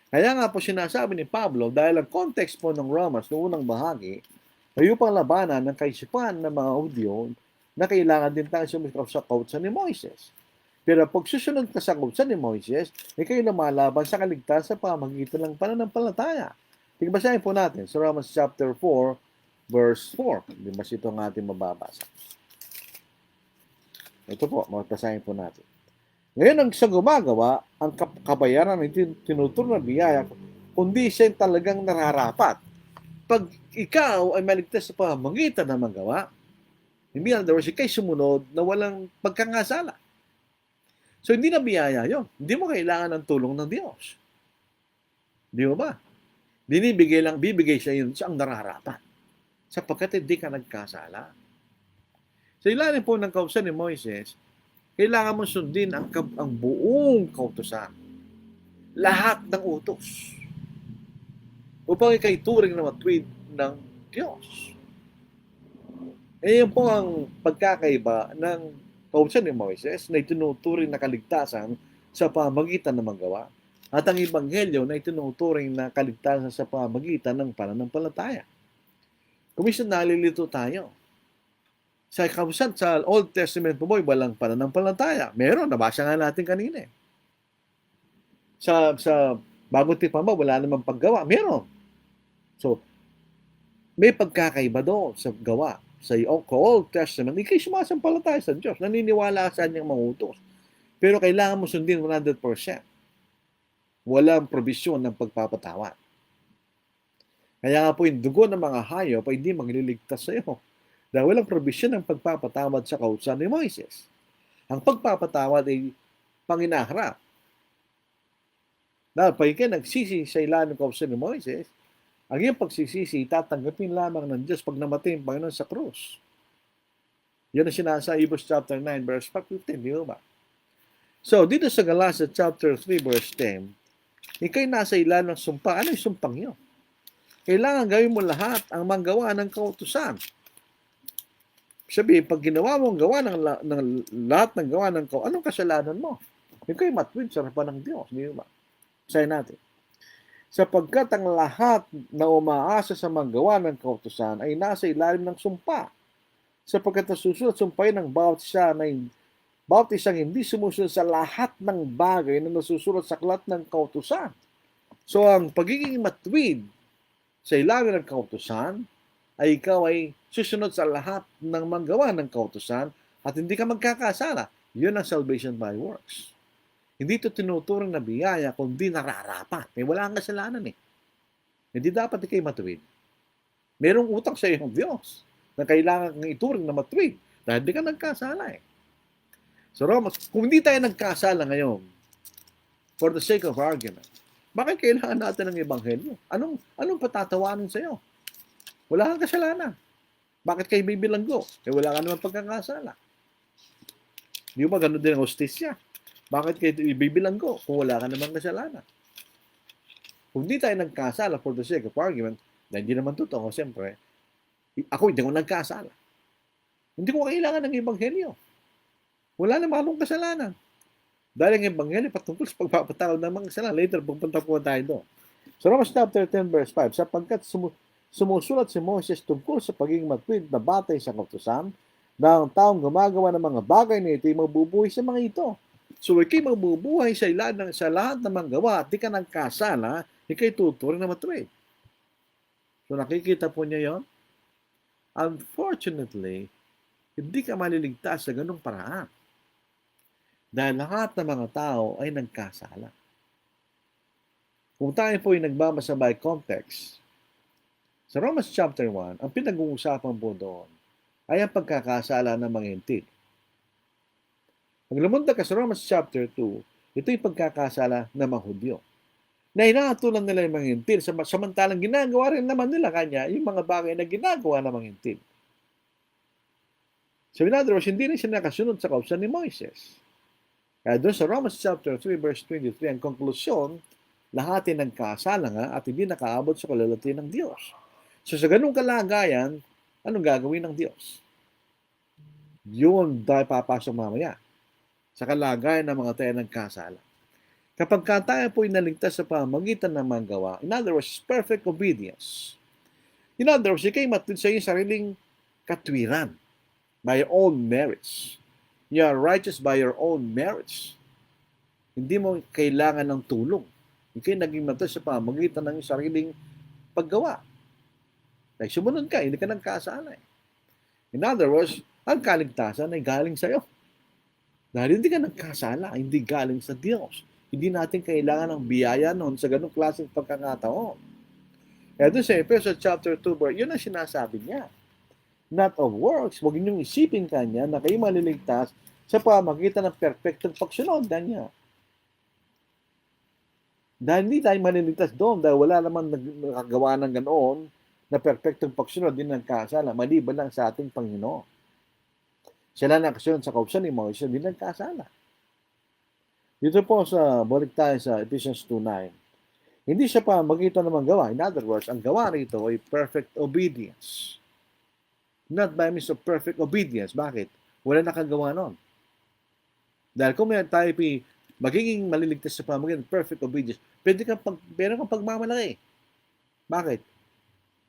Kaya nga po sinasabi ni Pablo, dahil ang context po ng Romans noong unang bahagi, ay upang labanan ng kaisipan ng mga Hudyo na kailangan din tayo sumikraw sa kautusan ni Moises. Pero pag susunod ka sa kautusan ni Moises, ay kayo lumalaban sa kaligtasan sa pamamagitan ng pananampalataya. Tigbasahin po natin sa Romans chapter 4, verse 4. Diba ito ang ating mababasa. Ito po, magbasahin po natin. Ngayon, ang sa gumagawa, ang kabayaran ng tinuturo na biyaya, kundi siya talagang nararapat. Pag ikaw ay maligtas sa pamamagitan ng magawa, hindi na daw siya kay sumunod na walang pagkangasala. So, hindi na biyaya yun. Hindi mo kailangan ng tulong ng Diyos. Di mo ba? Bibigay siya yun sa ang nararapat. Sapagkat hindi ka nagkasala. Sa ilalim po ng kautusan ni Moises, kailangan mo sundin ang buong kautusan. Lahat ng utos. Upang ikay turing na matuwid ng Diyos. Yan po ang pagkakaiba ng kautusan ni Moises na itinuturing na kaligtasan sa pamamagitan ng magawa at ang Ebanghelyo na itinuturing na kaligtasan sa pamamagitan ng pananampalataya. Kung minsan nalilito tayo, sa kautusan sa Old Testament po walang pananampalataya. Meron, nabasa nga natin kanina. Sa Bagong Tipan wala namang paggawa. Meron. So, may pagkakaiba doon sa gawa. Sa Old Testament, ikay sumasampalataya sa Diyos. Naniniwala sa kanyang mga utos. Pero kailangan mo sundin 100%. Walang probisyon ng pagpapatawad. Kaya nga po yung dugo ng mga hayop ay hindi magliligtas sa iyo. Dahil walang probisyon ng pagpapatawad sa kautusan ni Moises. Ang pagpapatawad ay panginaharap. Dahil pag ikaw nagsisi sa ilalim ng kautusan ni Moises, ang iyong pagsisisi tatanggapin lamang ng Diyos pag namatay ang Panginoon sa krus. Yan ang sinasa Hebrews chapter 9 verse 15, di ba? So, dito sa Galatians chapter 3 verse 10, ikay nasa ilalim ng sumpa. Ano yung sumpang yun? Kailangan gawin mo lahat ang manggawa ng kautusan. Sabi, pag ginawa mo ang gawa ng lahat ng gawa ng anong kasalanan mo? Ikay matuwid sa harapan ng Diyos, di ba? Sayin natin. sapagkat ang lahat na umaasa sa magawa ng kautusan ay nasa ilalim ng sumpa. Sapagkat nasusunod sumpain ng bawat isang hindi sumusunod sa lahat ng bagay na nasusulat sa aklat ng kautusan. So ang pagiging matuwid sa ilalim ng kautusan ay ikaw ay susunod sa lahat ng manggawa ng kautusan at hindi ka magkakasala. Yun ang salvation by works. Hindi ito tinuturing na biyaya kundi nararapat. Wala kang kasalanan eh. Hindi dapat ikay matuwid. Merong utang sa iyong Diyos na kailangan kang ituring na matuwid dahil hindi ka nagkasala eh. So Romans, kung hindi tayo nagkasala ngayon, for the sake of argument, bakit kailangan natin ng ebanghelyo? Anong patatawanan sa iyo? Wala kang kasalanan. Bakit kayo bibilanggo? Wala ka naman pagkakasala. Di ba ganun din ang hostisya? Bakit kayo ibibilanggo kung wala ka naman kasalanan? Kung hindi tayo nagkasala for the sake of argument, na hindi naman totoo, siyempre, ako hindi ko nagkasala. Hindi ko kailangan ng ebanghelyo. Wala naman akong kasalanan. Dahil ang ebanghelyo patungkol sa pagpapatawad ng mga kasalanan. Later, pupunta po tayo doon. So Romans chapter 10 verse 5, sapagkat sumusulat si Moses tungkol sa pagiging matuwid na batay sa kautusan, na ang taong gumagawa ng mga bagay na ito ay mabubuhay sa mga ito. So ikay mabubuhay sa lahat ng mga gawa at di ka nagkasala, ikay tuturing na matuwid. So nakikita po niya yon. Unfortunately, hindi ka maliligtas sa ganung paraan. Dahil lahat ng mga tao ay nagkasala. Kung tayo po ay nagbabasa by context, sa Romans chapter 1, ang pinag-uusapan po doon ay ang pagkakasala ng mga Hentil. Pag lumunta ka sa Romans chapter 2, ito yung pagkakasala ng mga Hudyo. Na inaatulan nila yung mga Hentil, samantalang ginagawa rin naman nila kanya yung mga bagay na ginagawa ng mga Hentil. So in other words, hindi rin siya nakasunod sa kautusan ni Moises. Kaya doon sa Romans chapter 3 verse 23, ang konklusyon, lahat ay nagkasala nga at hindi nakaabot sa kalalati ng Diyos. So sa ganung kalagayan, anong gagawin ng Diyos? Yun dahil papasok mamaya sa kalagayan ng mga tayo nagkasala. Kapag tayo po inaligtas sa pamamagitan ng mga gawa, in other words, perfect obedience. In other words, ikay matuwid sa iyong sariling katwiran by your own merits. You are righteous by your own merits. Hindi mo kailangan ng tulong. Ikay naging matuwid sa pamamagitan ng iyong sariling paggawa. Like, sumunod ka, hindi ka nagkasala. In other words, ang kaligtasan ay galing sa iyo. Dahil hindi ka nagkasala, hindi galing sa Diyos. Hindi natin kailangan ng biyaya noon sa ganung klaseng pagkakataon. Kaya doon sa Ephesians chapter 2, yun ang sinasabi niya. Not of works, huwag niyong isipin kanya na kayo maliligtas sa pamagitan ng perfectong pagsunod kanya. Dahil hindi tayo maliligtas doon, dahil wala naman nakagawa ng ganoon na perfectong pagsunod din ng kasala, maliban lang sa ating Panginoon. Sila nakasunod sa kautusan ni Moises, hindi nagkasala. Dito po balik tayo sa Ephesians 2:9. Hindi siya pa magitan ng gawa. In other words, ang gawa rito ay perfect obedience. Not by means of perfect obedience. Bakit? Wala nakagawa nun. Dahil kung tayo magiging maliligtas sa pamagitan ng perfect obedience, meron kang pagmamalaki. Bakit?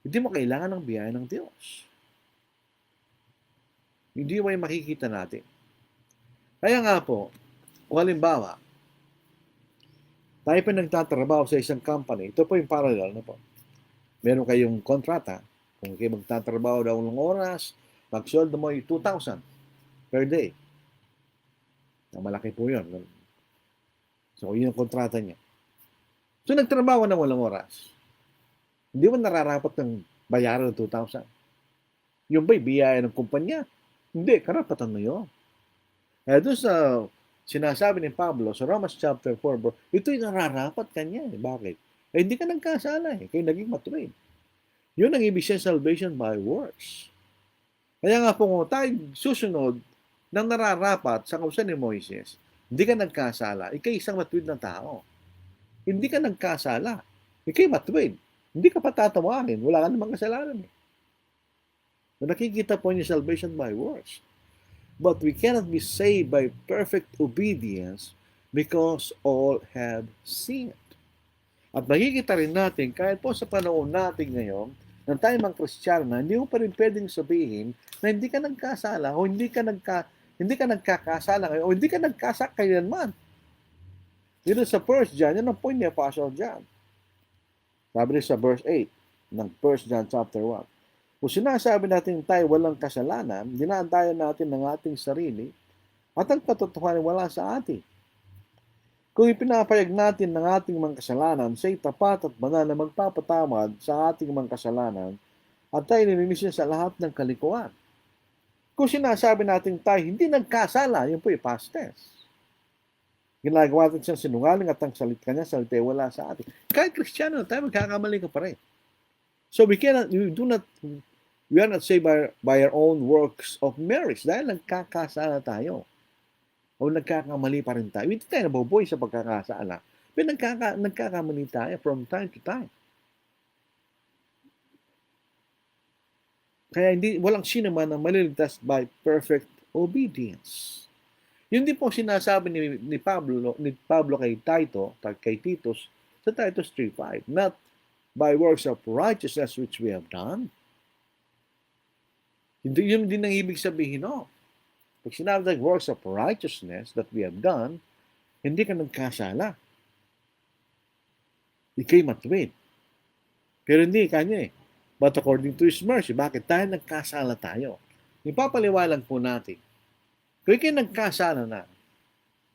Hindi mo kailangan ng biyaya ng Diyos. Hindi mo yung makikita natin. Kaya nga po, kung halimbawa, tayo pa nagtatrabaho sa isang company, ito po yung parallel na po. Meron kayong kontrata, kung kayo magtatrabaho daw ng oras, magsweldo mo yung 2,000 per day. Malaki po yun. So, yun yung kontrata niya. So, nagtrabaho na walang oras. Hindi mo nararapat ng bayaran ng 2,000. Yung ba'y biyaya ng kumpanya? Hindi, karapatan mo yun. Kaya doon sa sinasabi ni Pablo sa Romans chapter 4, ito'y nararapat kanya. Bakit? Hindi ka nagkasala eh. Kaya naging matuwid. Yun ang ibig sabihin salvation by works. Kaya nga po kung tayo susunod ng nararapat sa kautusan ni Moises, hindi ka nagkasala, ikay isang matuwid na tao. Hindi ka nagkasala, ikay matuwid. Hindi ka patatawarin. Wala ka namang kasalanan eh. So, nakikita po niyo salvation by works. But we cannot be saved by perfect obedience because all have sinned. At makikita rin natin, kahit po sa panahon natin ngayon, ng tayo mga Kristiyano na, hindi mo pa rin pwedeng sabihin na hindi ka nagkasala o hindi ka nagkakasala ngayon o hindi ka nagkasala kailanman. Dito sa 1 John, yan ang point ni Apostle John. Sabi rin sa verse 8 ng 1 John chapter 1. Kung sinasabi natin tayo walang kasalanan, dinadayan natin ng ating sarili at ang katotohanan wala sa atin. Kung ipinapayag natin ng ating mga kasalanan, siya'y tapat at banal na magpapatawad sa ating mga kasalanan at tayo nilinisin sa lahat ng kalikuan. Kung sinasabi natin tayo hindi nagkasala, yun po yung past tense. Ginagawa natin siyang sinungaling at ang salita niya, salita wala sa atin. Kahit Kristiyano na tayo, magkakamali ka pa rin. So we are not saved by our own works of merit dahil nagkakasala tayo. O nagkakamali pa rin tayo. Hindi tayo nabubuhay sa pagkakasala. Pero nagkakamali tayo from time to time. Kaya walang sino man ang maliligtas by perfect obedience. Yun din po sinasabi ni Pablo kay Titus sa Titus 3:5. Not by works of righteousness which we have done. Hindi yun din ang ibig sabihin, no? Pag sinabi ng works of righteousness that we have done, hindi ka nagkasala. Ika'y matuwid. Pero hindi kanya eh. But according to His mercy, bakit tayo nagkasala tayo? Ipapaliwalag po natin. Kung ika'y nagkasala na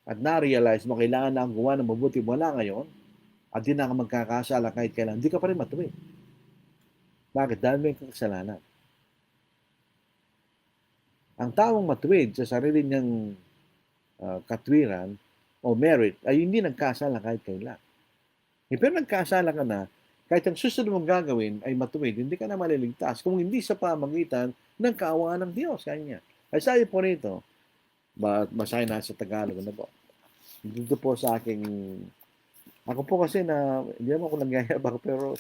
at na-realize mo kailangan na ang gawa ng mabuti mula ngayon at di na ka magkakasala kahit kailan, hindi ka pa rin matuwid. Bakit? Dahil may kasalanan. Ang taong matuwid sa sarili niyang katwiran o merit ay hindi nagkasala kahit kailan. Pero nagkasala ka na, kahit ang susunod mong gagawin ay matuwid, hindi ka na maliligtas kung hindi sa pamagitan ng kaawaan ng Diyos. Kanya. Ay sabi po rito, basahin na sa Tagalog na po. Dito po sa aking, ako po kasi hindi naman ako nagyayabang, pero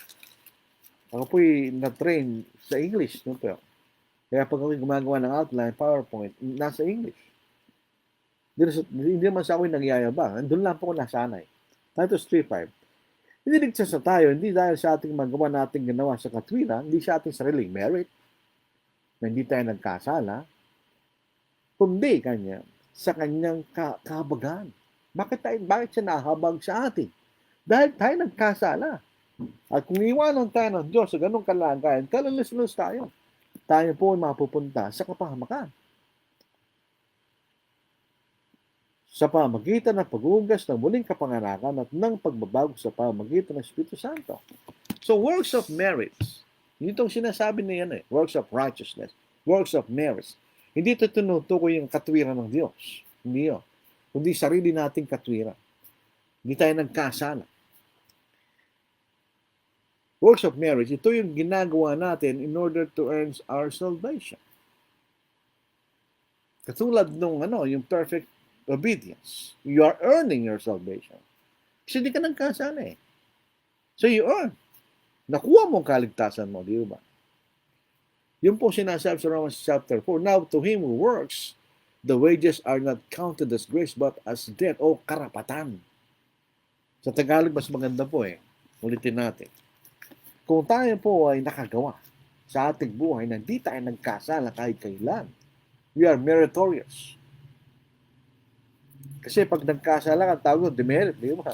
ako po na-train sa English. No, pero. Kaya pag ako gumagawa ng outline, PowerPoint, nasa English. Hindi naman sa akin nagyayabang. Doon lang po ako nasanay. Titus 3:5. Hindi ligtas na tayo, hindi dahil sa ating magawa nating ginawa sa katwiran, hindi sa ating sariling merit, na hindi tayo nagkasala, kundi sa kanyang kahabagan. Bakit siya nahabag sa atin? Dahil tayo nagkasala. At kung iwanan tayo ng Diyos sa ganong kalagayan, kalalis-lis tayo. Tayo po ay mapupunta sa kapahamakan. Sa pamagitan ng pag-uugas ng muling kapanganakan at ng pagbabago sa pamagitan ng Espiritu Santo. So, works of merits. Yun itong sinasabi na yan works of righteousness. Works of merits. Hindi ito tinutukoy yung katwiran ng Diyos. Hindi yun. Kundi sarili nating katwiran. Hindi tayo nagkasala. Works of marriage, ito yung ginagawa natin in order to earn our salvation. Katulad nung yung perfect obedience. You are earning your salvation. Kasi hindi ka nagkasala eh. So you earn. Nakuha mo ang kaligtasan mo, di ba? Yung po sinasabi sa Romans chapter 4, now to him who works, the wages are not counted as grace but as debt o karapatan. Sa Tagalog, mas maganda po ulitin natin. Kung tayo po ay nakagawa sa ating buhay na di tayo nagkasala kahit kailan, we are meritorious. Kasi pag nagkasala ka, tawag ng demerit, di ba?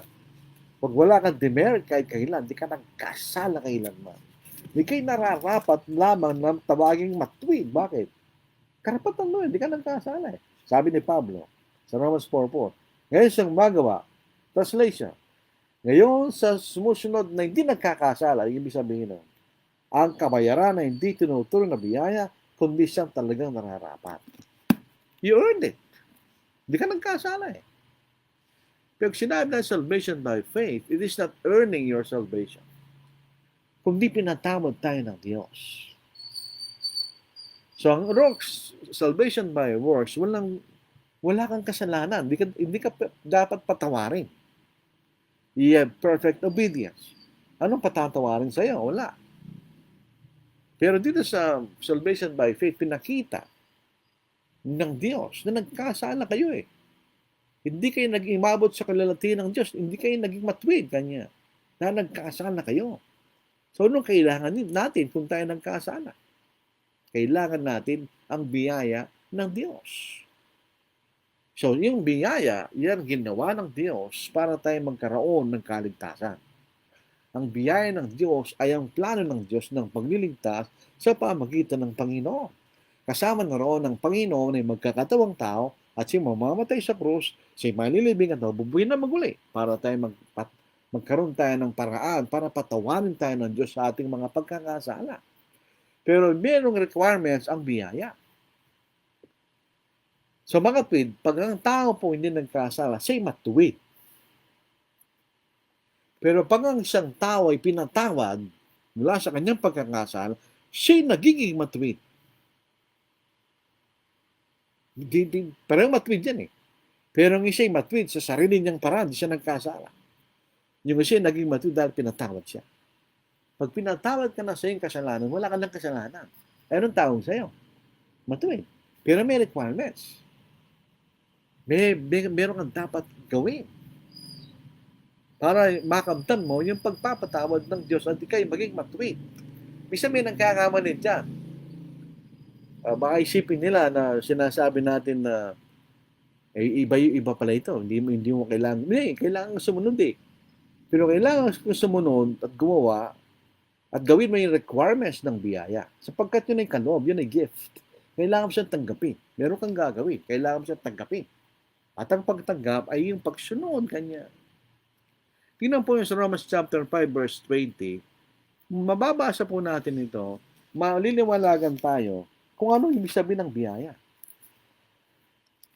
Pag wala kang demerit kahit kailan, di ka nagkasala kailanman. Di kayo nararapat lamang ng tawaging matuwid. Bakit? Karapatan mo, hindi ka nagkasala Sabi ni Pablo sa Romans 4:4. Ngayon siyang magawa, translation, ngayon sa sumusunod na hindi nagkakasala, ibig sabihin ang kabayaran na hindi tinuturo na biyaya, kundi siyang talagang nararapat. You earned it. Hindi ka nagkasala Pero sinabi na salvation by faith, it is not earning your salvation. Kundi pinatawad tayo ng Diyos. So ang salvation by works, wala kang kasalanan. Hindi ka dapat patawarin. You have perfect obedience. Anong patatawarin sa'yo? Wala. Pero dito sa salvation by faith, pinakita ng Diyos na nagkasala kayo Hindi kayo nag-imabot sa kalalatian ng Diyos. Hindi kayo naging matuwid kanya. na nagkasala kayo. So, anong kailangan natin kung tayo nagkasala? Kailangan natin ang biyaya ng Diyos. So, yung biyaya, yan ginawa ng Diyos para tayo magkaroon ng kaligtasan. Ang biyaya ng Diyos ay ang plano ng Diyos ng pagliligtas sa pamagitan ng Panginoon. Kasama na roon ng Panginoon ay magkakatawang tao at siya mamamatay sa krus, siya malilibing at bubuhay na maguli para tayo magkaroon tayo ng paraan para patawarin tayo ng Diyos sa ating mga pagkakasala. Pero mayroong requirements ang biyaya. So mga kapatid, pag ang tao po hindi nagkasala, siya'y matuwid. Pero pag ang isang tao ay pinatawad mula sa kanyang pagkakasala, siya'y nagiging matuwid. Parang matuwid yan eh. Pero ang isa'y matuwid sa sarili niyang paraan, di siya nagkasala. Yung isa'y naging matuwid dahil pinatawad siya. Pag pinatawad ka na sa iyong kasalanan, wala ka ng kasalanan. Anong tawag sa'yo? Matuwid. Pero may requirements. Meron kang dapat gawin para makamtan mo yung pagpapatawad ng Diyos at ikay maging matuwid. Minsan may nagkakamali dyan. Baka isipin nila na sinasabi natin na iba pala ito. Hindi mo kailangan. Hindi, kailangan sumunod eh. Pero kailangan sumunod at gumawa at gawin mo yung requirements ng biyaya. Sapagkat yun ay kaloob, yun ay gift. Kailangan mo siyang tanggapin. Meron kang gagawin. Kailangan mo siyang tanggapin. At ang pagtanggap ay yung pagsunod kanya. Tingnan po yung sa Romans chapter 5 verse 20. Mababasa po natin ito. Maliliwanagan tayo kung ano ibig sabihin ng biyaya.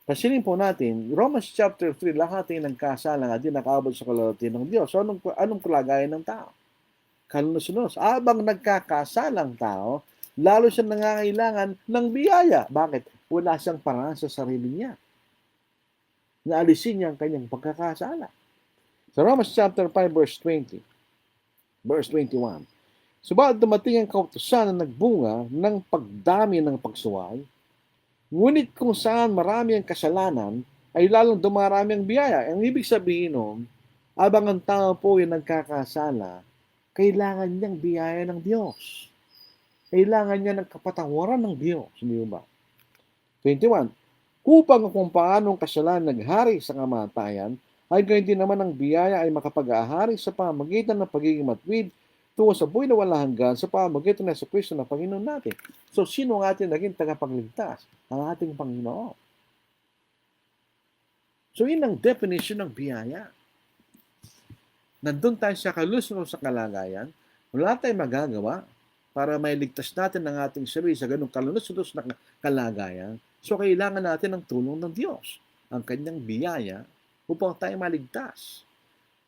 Pansinin po natin, Romans chapter 3, lahat ay nagkasala at di nakaabot sa kalooban ng Diyos. So anong kalagayan ng tao? Kalunos-lunos. Abang nagkakasalang tao, lalo siya nangangailangan ng biyaya. Bakit? Wala siyang paraan sa sarili niya. Naalisin niya ang kanyang pagkakasala. Sa Romans chapter 5 verse 20, verse 21, subalit dumating ang kautusan na nagbunga ng pagdami ng pagsuway, ngunit kung saan marami ang kasalanan, ay lalong dumarami ang biyaya. Ang ibig sabihin nun, abang ang tao po ay nagkakasala, kailangan niyang biyaya ng Diyos. Kailangan niya ng kapatawaran ng Diyos. Hindi ba? 21, upang kung paanong kasalanan naghari sa kamatayan, ay gayon din naman ang biyaya ay makapag-ahari sa pamagitan ng pagiging matuwid tungo sa buhay na walang hanggan sa pamagitan ng Kristo na Panginoon natin. So, sino ang ating naging tagapagligtas? Ang ating Panginoon. So, yun ang definition ng biyaya. Nandun tayo sa kalusunod sa kalagayan, wala tayong magagawa para mailigtas natin ang ating sarili sa ganung kalusunod na kalagayan. So, kailangan natin ng tulong ng Diyos, ang kanyang biyaya, upang tayo maligtas.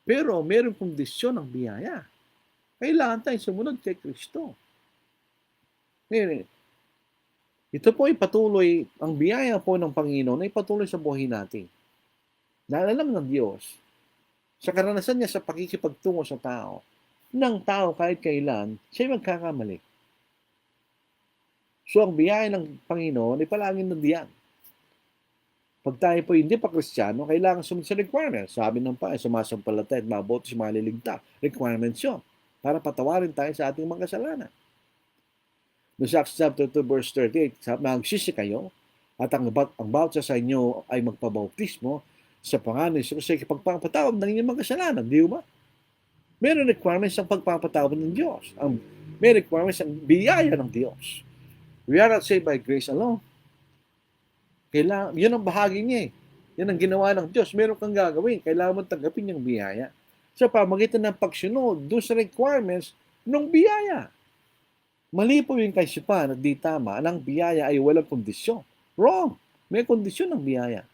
Pero, mayroong kondisyon ng biyaya. Kailangan tayo sumunod kay Kristo. Ito po ay patuloy, ang biyaya po ng Panginoon ay patuloy sa buhay natin. Dahil alam ng Diyos, sa karanasan niya sa pakikipagtungo sa tao, ng tao kahit kailan, siya magkakamali. So, ang biyaya ng Panginoon ay palaging nandiyan. Pag tayo po hindi pa Kristiyano, kailangan sumunod sa requirements. Sabi ng pa, sumasampalataya at mabuti si maliligtas. Requirements yun. Para patawarin tayo sa ating mga kasalanan. No, sa Acts chapter 2 verse 38, magsisi kayo at ang bawat sa inyo ay magpabautismo sa pangalan ni Jesus sa pagpapatawad ng inyong mga kasalanan. Di ba? Meron requirements ang pagpapatawad ng Diyos. May requirements ang biyaya ng Diyos. We are not saved by grace alone. Kailangan, yun ang bahagi niya eh. Yan ang ginawa ng Diyos. Meron kang gagawin. Kailangan mo tanggapin yung biyaya. Sa pamagitan ng pagsunod doon sa requirements ng biyaya. Mali po yung kaisipan at di tama. Ang biyaya ay walang kondisyon. Wrong. May kondisyon ng biyaya.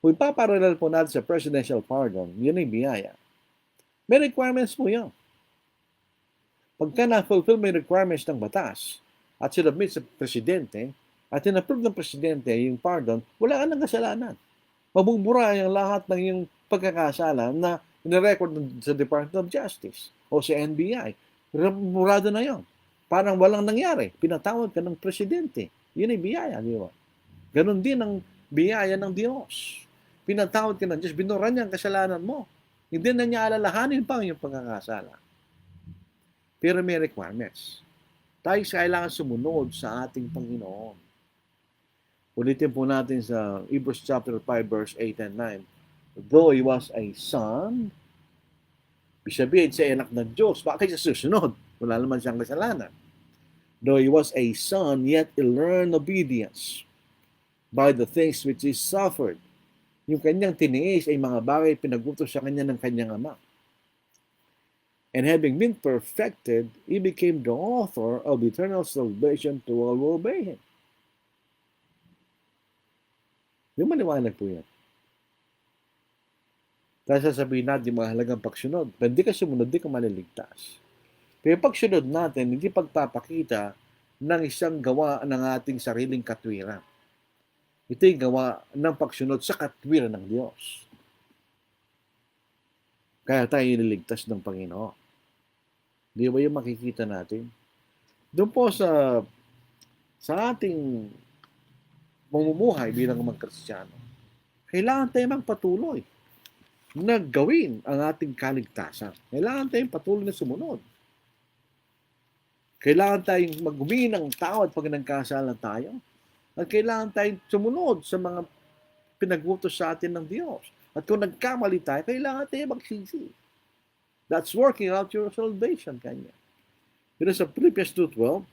Kung ipaparalel po natin sa presidential pardon, yun ay biyaya. May requirements po yun. Pagka na-fulfill may requirements ng batas at sinubmit sa presidente at in-approve ng presidente yung pardon, wala ka ng kasalanan. Mabubura yung lahat ng yung pagkakasala na nirecord sa Department of Justice o sa NBI. Murado na yon. Parang walang nangyari. Pinatawag ka ng presidente. Yun ay biyaya, di ba? Ganon din ang biyaya ng Diyos. Pinatawad ka ng Diyos, binura niya ang kasalanan mo. Hindi na niya alalahanin pa ang iyong pagkakasala. Pero may requirements. Tayo kailangan sumunod sa ating Panginoon. Ulitin po natin sa Hebrews chapter 5 verse 8 and 9. Though he was a son, ibig sabihin siya anak ng Diyos. Bakit siya susunod? Wala naman siyang kasalanan. Though he was a son, yet he learned obedience by the things which he suffered. Yung kanyang tiniis ay mga bagay pinagutos sa kanya ng kanyang ama. And having been perfected, he became the author of eternal salvation to all who obey him. Yung maliwanag po yan. Dahil sasabihin natin yung mahalagang pagsunod. Pag di ka sumunod, di ka maliligtas. Pero pagsunod natin, hindi pagpapakita ng isang gawa ng ating sariling katwiran. Ito yung gawa ng pagsunod sa katwiran ng Diyos. Kaya tayo iniligtas ng Panginoon. Di ba yung makikita natin? Doon po sa ating mamumuhay bilang mga Kristiyano, kailangan tayo magpatuloy na gawin ang ating kaligtasan. Kailangan tayong patuloy na sumunod. Kailangan tayong maghumingi ng tawad pag nagkasala tayo. At kailangan tayong sumunod sa mga pinagutos sa atin ng Diyos. At kung nagkamali tayo, kailangan tayong magsisi. That's working out your salvation, kanya. Pero sa Philippians 2:12,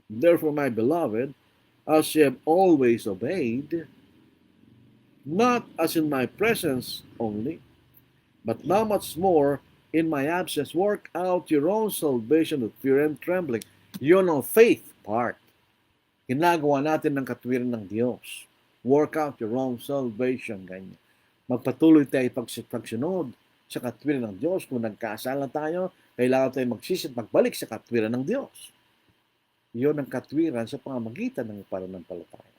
therefore, my beloved, as ye have always obeyed, not as in my presence only, but now much more in my absence, work out your own salvation with fear and trembling. Yun ang faith part. Ginagawa natin ng katwiran ng Diyos. Work out your own salvation, ganyan. Magpatuloy tayo pagsunod sa katwiran ng Diyos. Kung nagkasala tayo, kailangan tayo magsisi at magbalik sa katwiran ng Diyos. Yun ang katwiran sa pamamagitan ng pananampalataya.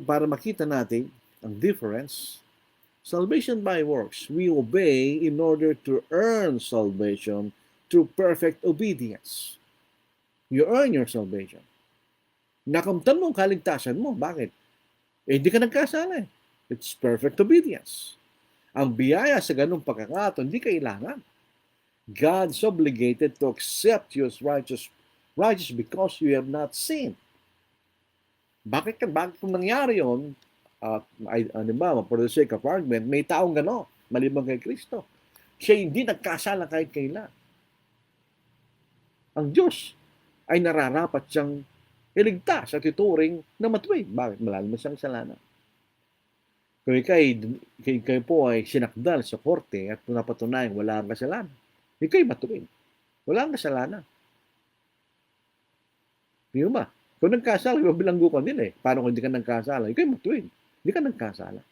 Para makita natin ang difference, salvation by works, we obey in order to earn salvation through perfect obedience. You earn your salvation. Nakamtan mo ang kaligtasan mo. Bakit? Hindi ka nagkasala eh. It's perfect obedience. Ang biyaya sa ganung pagkakataon, hindi kailangan. God's obligated to accept you as righteous because you have not sinned. Bakit kung nangyari yun, for the sake of argument, may taong gano'n, maliban kay Kristo. Siya hindi nagkasala kahit kailan. Ang Diyos ay nararapat siyang iligtas at ituring na matuwid. Bakit? Malalim siyang kasalanan. Kung kayo po ay sinakdal sa korte at napatunayan wala kang kasalanan, ikaw'y matuwid. Wala kang kasalanan. Di ba? Kung nagkasala, bilanggo ka nila eh. Paano kung hindi ka nagkasala? Ikaw'y matuwid. Hindi ka nagkasala.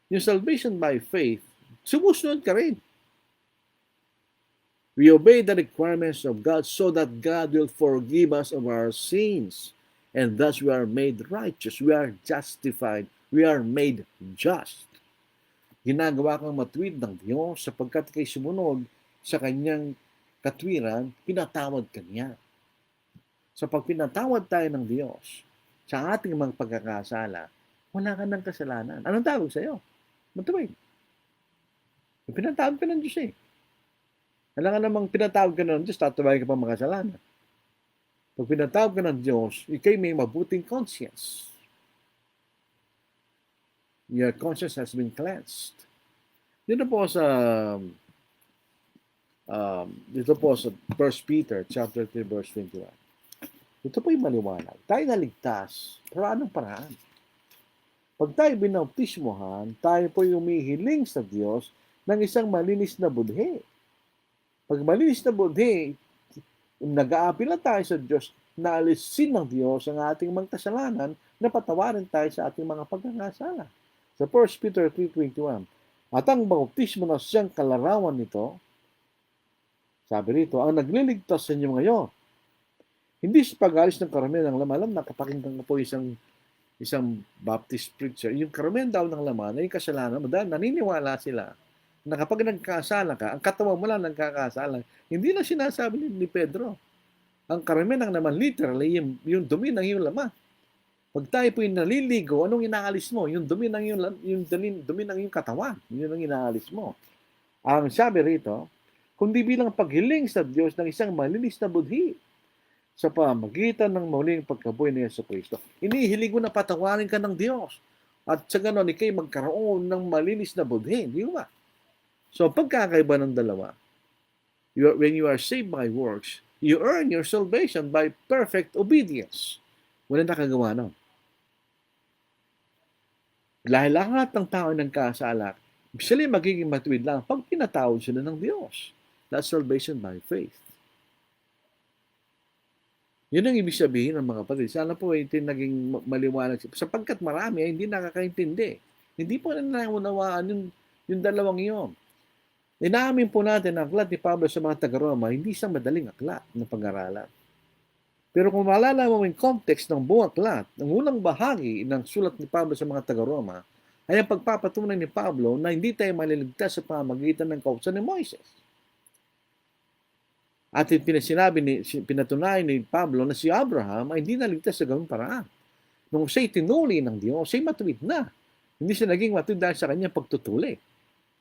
Yung salvation by faith, sumusunod ka rin. We obey the requirements of God so that God will forgive us of our sins. And thus we are made righteous. We are justified. We are made just. Ginagawa kang matuwid ng Diyos sapagkat kay sumunod sa kanyang katwiran, pinatawad ka niya. Sa pag pinatawad tayo ng Diyos sa ating mga pagkakasala, wala ka ng kasalanan. Anong tawag sa'yo? Matuwid. Pinatawad ka ng Diyos eh. Alam ka namang pinatawag ka ng Diyos, tatawain ka pa mga kasalanan. Pag pinatawag ka ng Diyos, ikay may mabuting conscience. Your conscience has been cleansed. Dito po sa 1 Peter chapter 3 verse 21. Ito po yung maliwanag. Tayo naligtas, pero anong paraan? Pag tayo binautismohan, tayo po yung humihiling sa Diyos ng isang malinis na budhe. Pag malinis na budhe, nag-aapila tayo sa Diyos na alisin ng Diyos ang ating mga kasalanan na patawarin tayo sa ating mga pagkakasala. Sa 1 Peter 3:21, at ang bautismo na siyang kalarawan nito, sabi rito, ang nagliligtas sa inyo ngayon, hindi sa pag-alis ng karamihan ng laman. Alam, nakapakinggan ko po isang Baptist preacher, yung karamihan daw ng laman ay kasalanan mo dahil naniniwala sila na kapag nagkasala ka, ang katawan mo lang nagkakasala. Hindi na sinasabi ni Pedro. Ang karamihan ng laman, literally, yung dumi ng iyong laman. Pag tayo po'y naliligo, anong inaalis mo? Yung dumi ng dumi ng iyong katawan. Yun ang inaalis mo. Ang sabi rito, kundi bilang paghiling sa Diyos ng isang malinis na budhi sa pamagitan ng muling pagkabuhay ni Jesucristo. Inihiling mo na patawarin ka ng Diyos. At sa ganon, ikay magkaroon ng malinis na budhi. Di ba? So, pagkakaiba ng dalawa, when you are saved by works, you earn your salvation by perfect obedience. Wala nakagawa nun. Dahil lahat ng tao ng kasala, sila magiging matuwid lang pag pinatawad sila ng Diyos. That's salvation by faith. Yun ang ibig sabihin ng mga kapatid. Sana po ito naging maliwanag. Sapagkat marami ay hindi nakakaintindi. Hindi po na naunawaan yung dalawang iyon. Inamin po natin ang aklat ni Pablo sa mga taga-Roma, hindi isang madaling aklat na pag-aralan. Pero kung maalala mo yung context ng buong aklat, ang unang bahagi ng sulat ni Pablo sa mga taga-Roma ay ang pagpapatunay ni Pablo na hindi tayo maliligtas sa pamamagitan ng kautusan ni Moises. At pinatunayan ni Pablo na si Abraham ay hindi naligtas sa gawing paraan. Nung siya'y tinuli ng Diyos, siya'y matuwid na. Hindi siya naging matuwid dahil sa kanyang pagtutuli.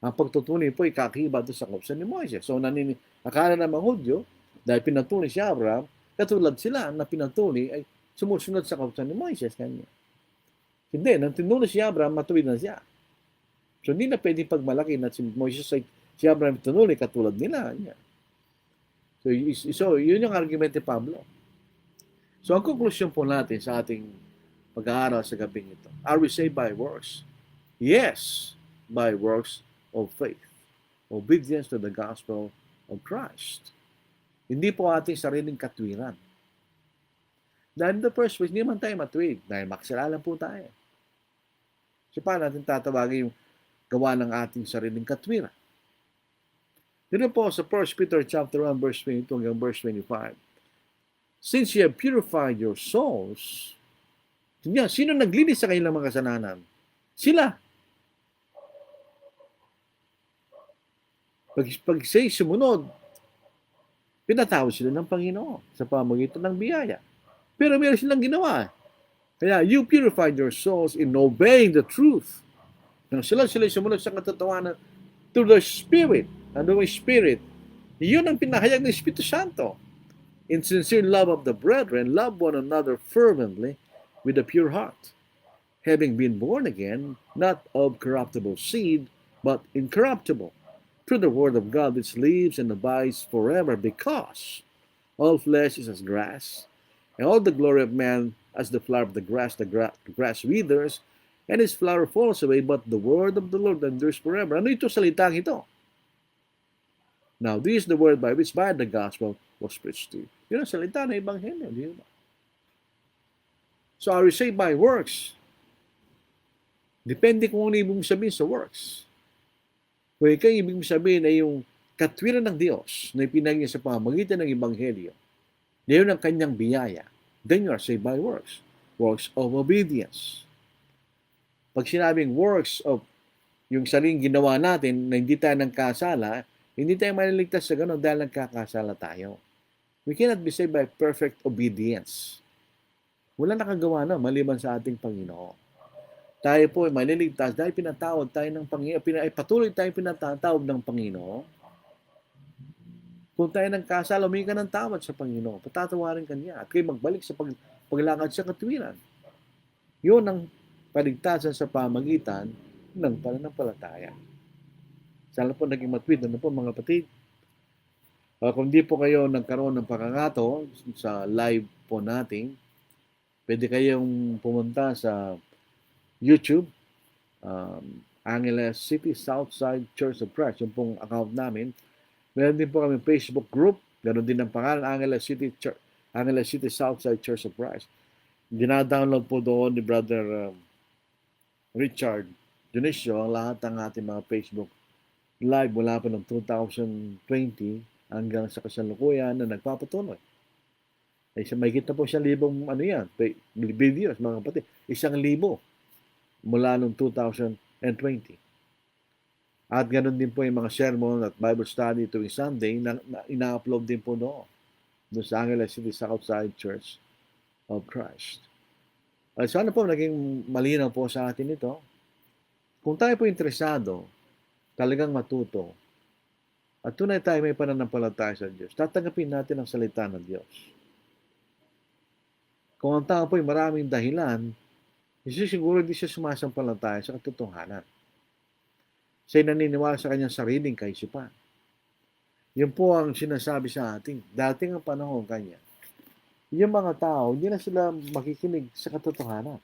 Ang pagtutuli po ay kakiba doon sa kautusan ni Moises. So, akala ng mga Hudyo, dahil pinatuli si Abraham, katulad sila na pinatuli ay sumusunod sa kautusan ni Moises kanya. Hindi, nang tinuli si Abraham, matuwid na siya. So, hindi na pwedeng pagmalaki na si Moises ay si Abraham tinuli katulad nila. So, yun yung argument ni Pablo. So, ang konklusyon po natin sa ating pag-aaral sa gabing ito, are we saved by works? Yes, by works of faith. Obedience to the gospel of Christ. Hindi po ating sariling katwiran. Dahil in the first place, hindi man tayo matuwid. Dahil makasalanan po tayo. So, paano natin tatawagin yung gawa ng ating sariling katwiran? Dito po sa 1 Peter chapter 1, verse 22 hanggang verse 25. Since you have purified your souls, sino naglinis sa kanilang mga kasalanan? Sila. Pag siya'y sumunod, pinatawad sila ng Panginoon sa pamamagitan ng biyaya. Pero meron silang ginawa. Kaya you purified your souls in obeying the truth. Nang sila sumunod sa katotohanan to the Spirit. Ano yung Spirit? Yun ang pinahayag ng Espiritu Santo. In sincere love of the brethren, love one another fervently with a pure heart, having been born again, not of corruptible seed, but incorruptible, through the word of God which lives and abides forever, because all flesh is as grass, and all the glory of man as the flower of the grass. The grass withers, and its flower falls away, but the word of the Lord endures forever. Ano ito salitang ito? Now, this is the word by which by the gospel was preached to you. Yun ang salita ng Ebanghelyo. Di ba? So, are we saved by works? Depende kung ano ibig sabihin sa works. Kung ikaw ibig sabihin ay yung katwiran ng Diyos na ipinahayag sa pamamagitan ng Ebanghelyo, na yun ang kanyang biyaya, then you are saved by works. Works of obedience. Pag sinabing works of yung sariling ginawa natin na hindi tayo nagkasala, hindi tayo maliligtas sa gano'n dahil nagkakasala tayo. We cannot be saved by perfect obedience. Wala nakagawa na maliban sa ating Panginoon. Tayo po ay maliligtas dahil pinatawad tayo ng Panginoon, patuloy tayong pinatawad ng Panginoon. Kung tayo nagkasala, humingi ka ng tawad sa Panginoon. Patatawarin ka niya at kayo magbalik sa paglakad sa katwiran. Yun ang paligtasan sa pamagitan ng pananampalataya. Sana po naging matwid. Ano po mga kapatid? Kung di po kayo nagkaroon ng pakangato sa live po natin, pwede kayong pumunta sa YouTube, Angeles City Southside Church of Christ. Yung pong account namin. Meron din po kami Facebook group. Ganon din ang pangalan, Angeles City Southside Church of Christ. Dina-download po doon ni Brother Richard Dionisio ang lahat ng ating mga Facebook live mula pa noong 2020 hanggang sa kasalukuyan na nagpapatuloy. Ay may kita po 1,000 videos mga kapatid. 1,000 mula noong 2020. At ganoon din po yung mga sermon at Bible study tuwing Sunday na ina-upload din po doon sa Angeles City Southside Church of Christ. Sana po naging malinaw po sa atin ito. Kung tayo po interesado, talagang matuto, at tunay tayo may pananampalataya sa Diyos, tatanggapin natin ang salita ng Diyos. Kung ang tao po'y maraming dahilan, siguro hindi siya sumasampalataya sa katotohanan. Siya'y naniniwala sa kanyang sariling kaisipan. Yun po ang sinasabi sa atin. Dating ang panahon kanya, yung mga tao, hindi na sila makikinig sa katotohanan.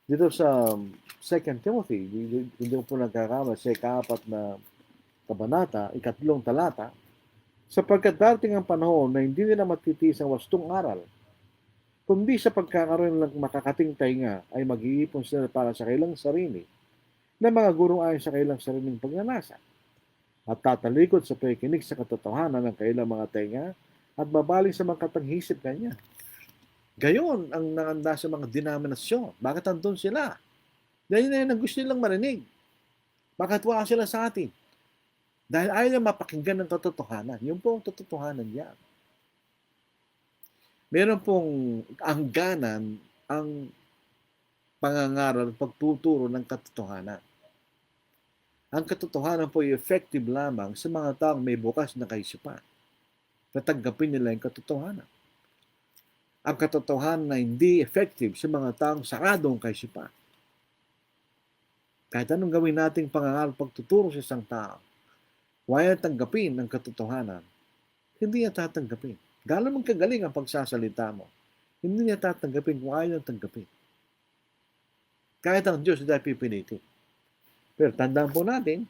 Dito sa 2 Timothy, hindi ko po nagkakama, sa ika-4 na kabanata, 3 talata, sapagkat dating ang panahon na hindi nila matitiis ang wastong aral, kundi sa pagkakaroon ng makakating tainga ay mag-iipon sila para sa kailang sarili na mga gurong ayon sa kailang sariling pagnanasa at tatalikod sa pakikinig sa katotohanan ng kailang mga tainga at babaling sa mga katanghisip kanya. Gayon ang nanganda sa mga denominasyon. Bakit andun sila? Dahil na yun ang gusto nilang marinig. Bakit wala sila sa atin? Dahil ayaw nilang mapakinggan ng katotohanan. Yun po ang katotohanan yan. Meron pong angganan ang pangangaral, pagtuturo ng katotohanan. Ang katotohanan po ay effective lamang sa mga taong may bukas na kaisipan. Tatanggapin nila yung katotohanan. Ang katotohanan na hindi effective sa mga taong saradong kaisipan. Kahit anong gawin nating pangangaral, pagtuturo sa isang tao, wala tanggapin ang katotohanan, hindi niya tatanggapin. Gano'n mong kagaling ang pagsasalita mo, hindi niya tatanggapin kung ayaw niyang tanggapin. Kahit ang Diyos hindi pipilitin. Pero tandaan po natin,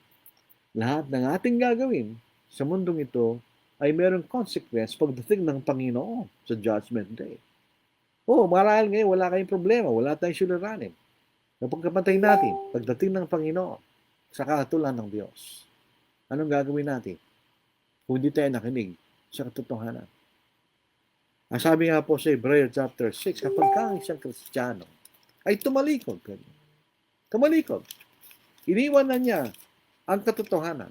lahat ng ating gagawin sa mundong ito ay mayroong consequence pagdating ng Panginoon sa Judgment Day. Marahil ngayon wala kayong problema, wala tayong suliranin. Kapag kapatay natin, pagdating ng Panginoon sa katulad ng Diyos, anong gagawin natin? Kung hindi tayo nakinig sa katotohanan. Ang sabi nga po sa Hebrews chapter 6, kapag ka isang Kristiyano ay tumalikod. Iniwan na niya ang katotohanan.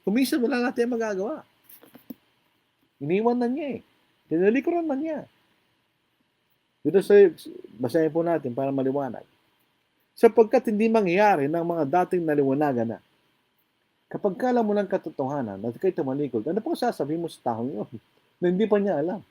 Kuminsan wala natin magagawa. Iniwan na niya eh. Tinalikuran na niya. Dito sa, basahin po natin para maliwanag. Sapagkat hindi mangyayari ng mga dating naliwanagan na. Kapag kala mo ng katotohanan at kayo tumalikod, ano po sasabihin mo sa taong yun? Na hindi pa niya alam.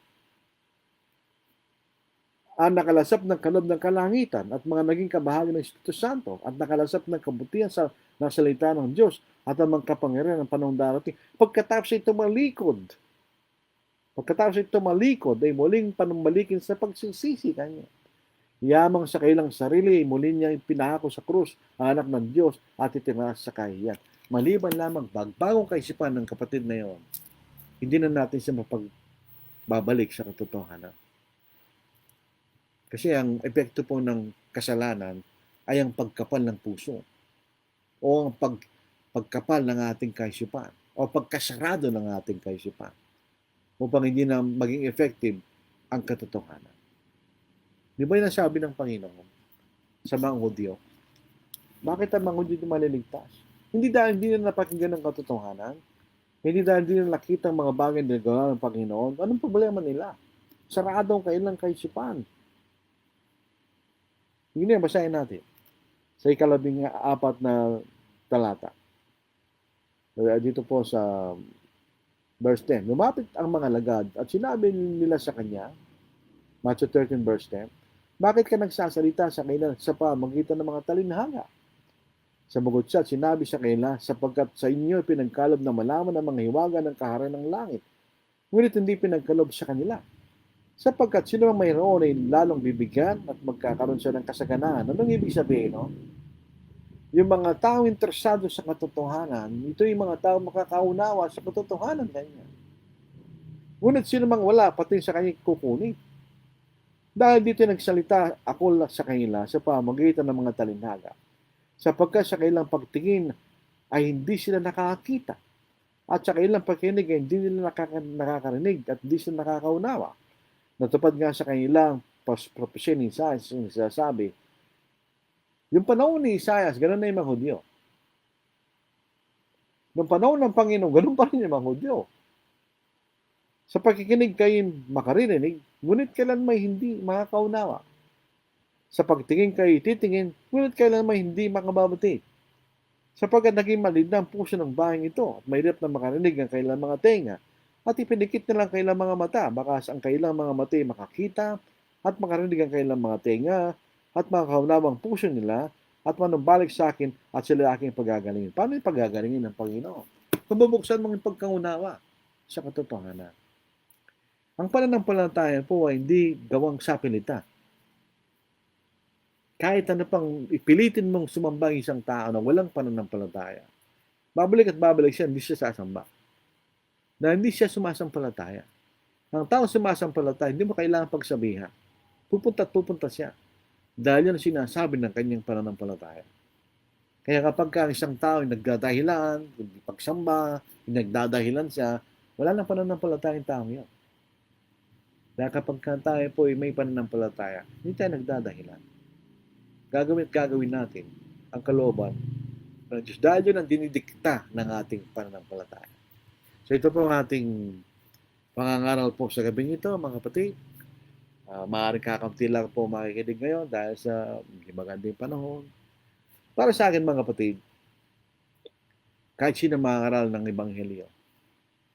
Ang nakalasap ng kalob ng kalangitan at mga naging kabahagi ng Espiritu Santo at nakalasap ng kabutihan sa salita ng Diyos at ang mga kapangyarihan ng panahong darating. Pagkatapos ay tumalikod, ay muling panumbalikin sa pagsisisi kanya. Yamang sa kailang sarili, muli niya pinahako sa krus ang anak ng Diyos at itinaas sa kahiyan. Maliban lamang bagbagong kaisipan ng kapatid na yon, hindi na natin siya mapagbabalik sa katotohanan. Kasi ang epekto po ng kasalanan ay ang pagkapal ng puso o ang pagkapal ng ating kaisipan o pagkasarado ng ating kaisipan upang hindi na maging effective ang katotohanan. Di ba yung nasabi ng Panginoon sa mga Hudyo? Bakit ang mga Hudyo di maliligtas? Hindi dahil hindi na napakinggan ng katotohanan, hindi dahil hindi na nakita ang mga bagay na gawin ng Panginoon. Anong problema nila? Sarado ang kailang kaisipan. Hindi na, basahin natin. Sa 14 na talata. Dito po sa verse 10. Lumapit ang mga lagad at sinabi nila sa kanya, Matthew 13 verse 10, bakit ka nagsasalita sa kanila sa pamagitan ng mga talinhaga? Sumagot siya at sinabi sa kanila, sapagkat sa inyo pinagkalob na malaman ang mga hiwaga ng kaharian ng langit. Ngunit hindi pinagkalob sa kanila. Sapagkat sino mang mayroon ay lalong bibigyan at magkakaroon siya ng kasaganahan. Anong ibig sabihin, no? Yung mga tao interesado sa katotohanan, ito yung mga tao makakaunawa sa katotohanan kanya. Ngunit sino mang wala, pati sa kanya kukunin. Dahil dito nagsalita ako sa kanila sa pamamagitan ng mga talinhaga. Sapagkat sa kailang pagtingin ay hindi sila nakakakita. At sa kailang pagkinig ay hindi nila nakakarinig at hindi sila nakakaunawa. Natupad nga sa kanilang propesya ni Isaias yung sinasabi. Yung panahon ni Isaias, ganoon na yung mga Hudyo. Nung panahon ng Panginoon, ganoon pa rin yung mga Hudyo. Sa pagkikinig kayo makaririnig, ngunit kailan may hindi makakaunawa. Sa pagtingin kayo titingin, ngunit kailan naman hindi makababati. Sapagkat naging malinaw ang puso ng bahing ito at mahirap na makarinig ang kailang mga tenga at ipinikit na lang kailang mga mata, bakas ang kailang mga mata ay makakita at makarinig ang kailang mga tenga at makakaunawa ang puso nila at manumbalik sa akin at sila aking pagagalingin. Paano yung pagagalingin ng Panginoon? Kung bubuksan mong yung pagkaunawa sa katotohanan. Ang pananampalataya po ay hindi gawang sapilita. Kahit ano pang ipilitin mong sumamba ang isang tao na walang pananampalataya, babalik at babalik siya, hindi siya sasamba. Na hindi siya sumasampalataya. Ang tao sumasampalataya, hindi mo kailangan pagsabihan. Pupunta at pupunta siya. Dahil yan ang sinasabi ng kanyang pananampalataya. Kaya kapag ang isang tao ay nagdadahilan, hindi pagsamba, nagdadahilan siya, wala nang pananampalataya yung tao yan. Dahil kapag tayo po ay may pananampalataya, hindi tayo nagdadahilan. Gagawin natin ang kalooban ng Diyos. Dahil yun ang dinidikta ng ating pananampalataya. So ito po ang ating pangangaral po sa gabing ito, mga kapatid. Maaaring kakamti lang po makikinig ngayon dahil sa magandang panahon. Para sa akin, mga kapatid, kahit sino mangangaral ng Ebanghelyo,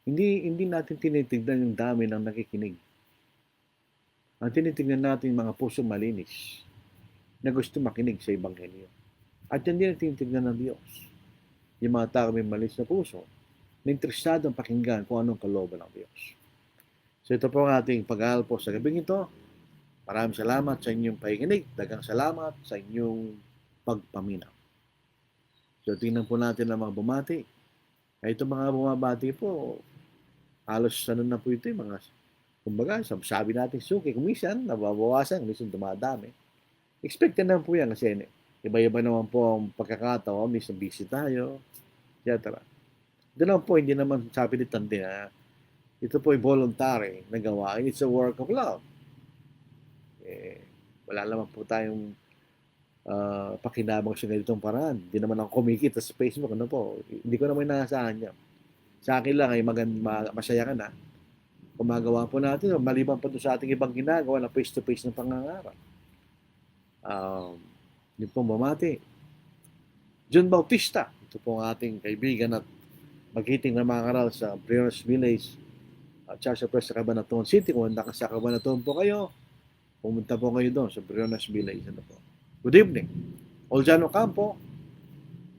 hindi natin tinitignan yung dami ng nakikinig. Ang tinitignan natin mga pusong malinis na gusto makinig sa Ebanghelyo. At yan din ang tinitignan ng Diyos. Yung mga tao may malinis na puso, na interesado ang pakinggan kung anong kalooban ng Diyos. So ito po ang ating pag-aaral po sa gabing ito. Maraming salamat sa inyong pakikinig. Dagang salamat sa inyong pagpaminaw. So tingnan po natin ang mga bumati. Ito mga bumabati po, halos na po ito yung mga, kumbaga, sabi natin suki, kumisan, nababawasan, kumisan dumadami. Expected naman po yan kasi iba-iba naman po ang pagkakataon, minsan busy tayo, etc. Ito naman po, hindi naman sapilitan din na ito po ay voluntary na gawain. It's a work of love. Wala naman po tayong pakinabang sa ganitong paraan. Hindi naman ako kumikita sa Facebook. Ano po? Hindi ko naman inaasahan yan. Sa akin lang ay masaya ka na. Kung magawa po natin, maliban pa doon sa ating ibang ginagawa na face-to-face ng pangangarap. Yun pong bumati. John Bautista, ito po ang ating kaibigan at magiting na mangaral sa Briones Village Church of Christ sa Cabanatuan City. Kung handa ka sa Cabanatuan po kayo, pumunta po kayo doon sa Briones Village. Ano po. Good evening. Oljano Campo,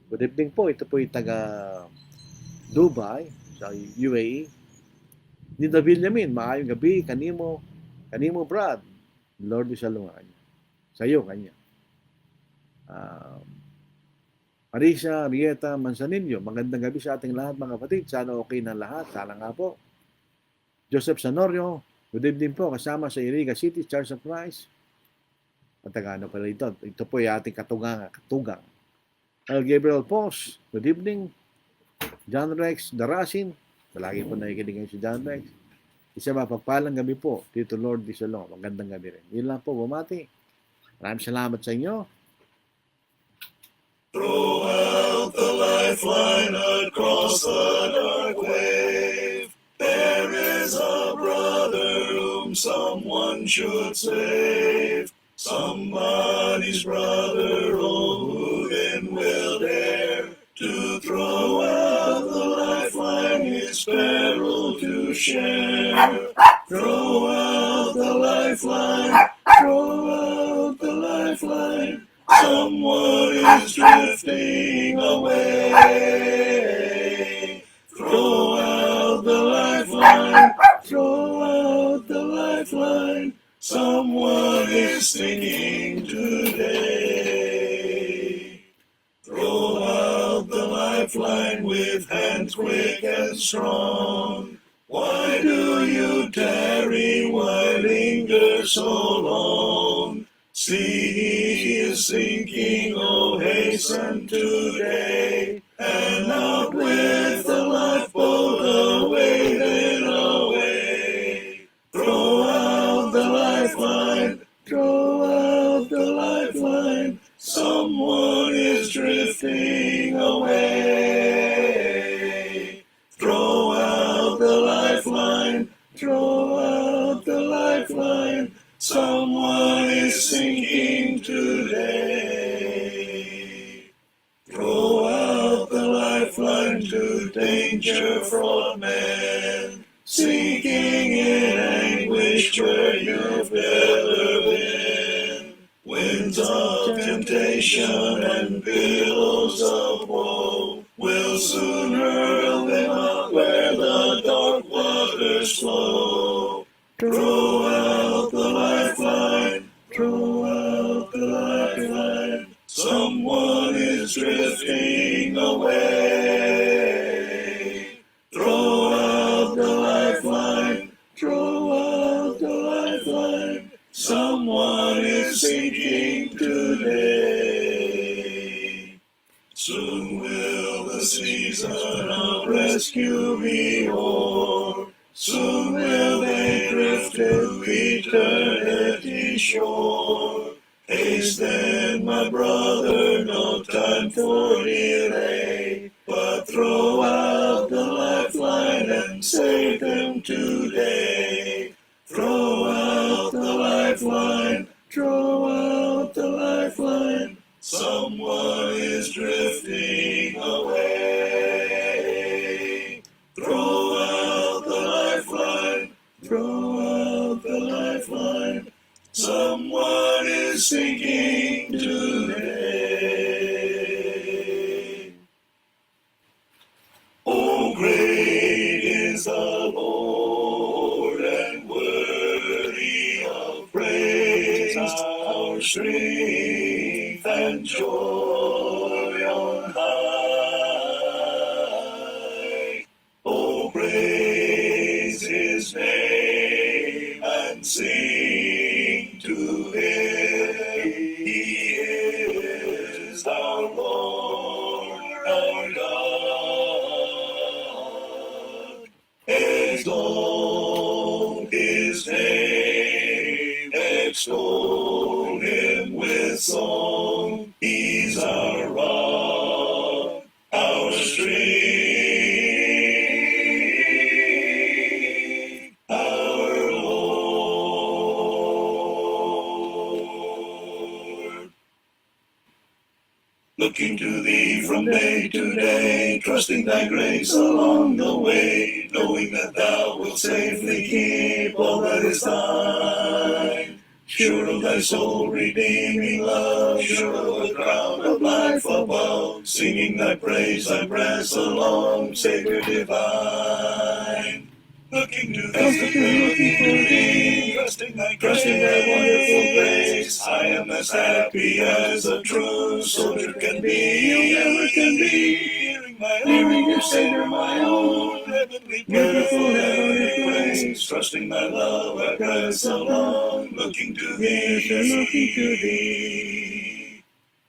good evening po. Ito po yung taga Dubai, sa UAE. Nida Villamin, maayong gabi, kanimo Brad, Lord isalungan. Sa iyo, kanya. Marisa, Rieta, Manzanillo, magandang gabi sa ating lahat mga kapatid. Sana okay na lahat. Sana nga po. Joseph Sanorio, good evening po. Kasama sa Iriga City, Church of Christ. Matagano pala ito. Ito po yung ating katugang. L. Gabriel Pos, good evening. John Rex Darasin, palagi po nakikinig ngayon si John Rex. Isa mapagpalang gabi po, Tito Lord Disalong. Magandang gabi rin. Yun lang po, bumati. Maraming salamat sa inyo. Throw out the lifeline across the dark wave. There is a brother whom someone should save. Somebody's brother, oh, who then will dare to throw out the lifeline, his peril to share. Throw out the lifeline, throw out the lifeline. Someone is drifting away. Throw out the lifeline, throw out the lifeline. Someone is sinking today. Throw out the lifeline with hands quick and strong. Why do you tarry? Why linger so long? See, he is sinking, oh hasten today. And out with the lifeboat, away then away. Throw out the lifeline, throw out the lifeline. Someone is drifting away. Throw out the lifeline, throw out the lifeline. Someone is sinking today. Throw out the lifeline to danger-fraught men, sinking in anguish where you've never been. Winds of temptation and billows of woe will soon hurl them up where the dark waters flow. Throw out the lifeline, throw out the lifeline. Someone is drifting away. Throw out the lifeline, throw out the lifeline. Someone is sinking today. Soon will the season of rescue be o'er. Soon will they drift to eternity's shore. Haste then, my brother, no time for delay, but throw out the lifeline and save them today. Throw out the lifeline, throw out the lifeline. Someone is drifting away. Throw out the lifeline, throw out the lifeline. Someone is sinking today. Oh, great is the Lord and worthy of praise, our strength and joy on high. Oh, praise his name and sing to him. He is our Lord, our God. Exalt his name, extol him with song. He's our rock, our strength, our Lord. Looking to thee from day to day, trusting thy grace along the way, knowing that thou wilt safely keep all that is thine. Sure of thy soul redeeming love, sure of the crown of life above, singing thy praise, thy breath along, Savior divine. Looking to thee, trusting thy wonderful grace. I am as happy as a true soldier can be, ever can be. Hearing your Savior, my own, heavenly, beautiful heavenly praise. Trusting thy love, I press along. Looking to thee, looking to thee.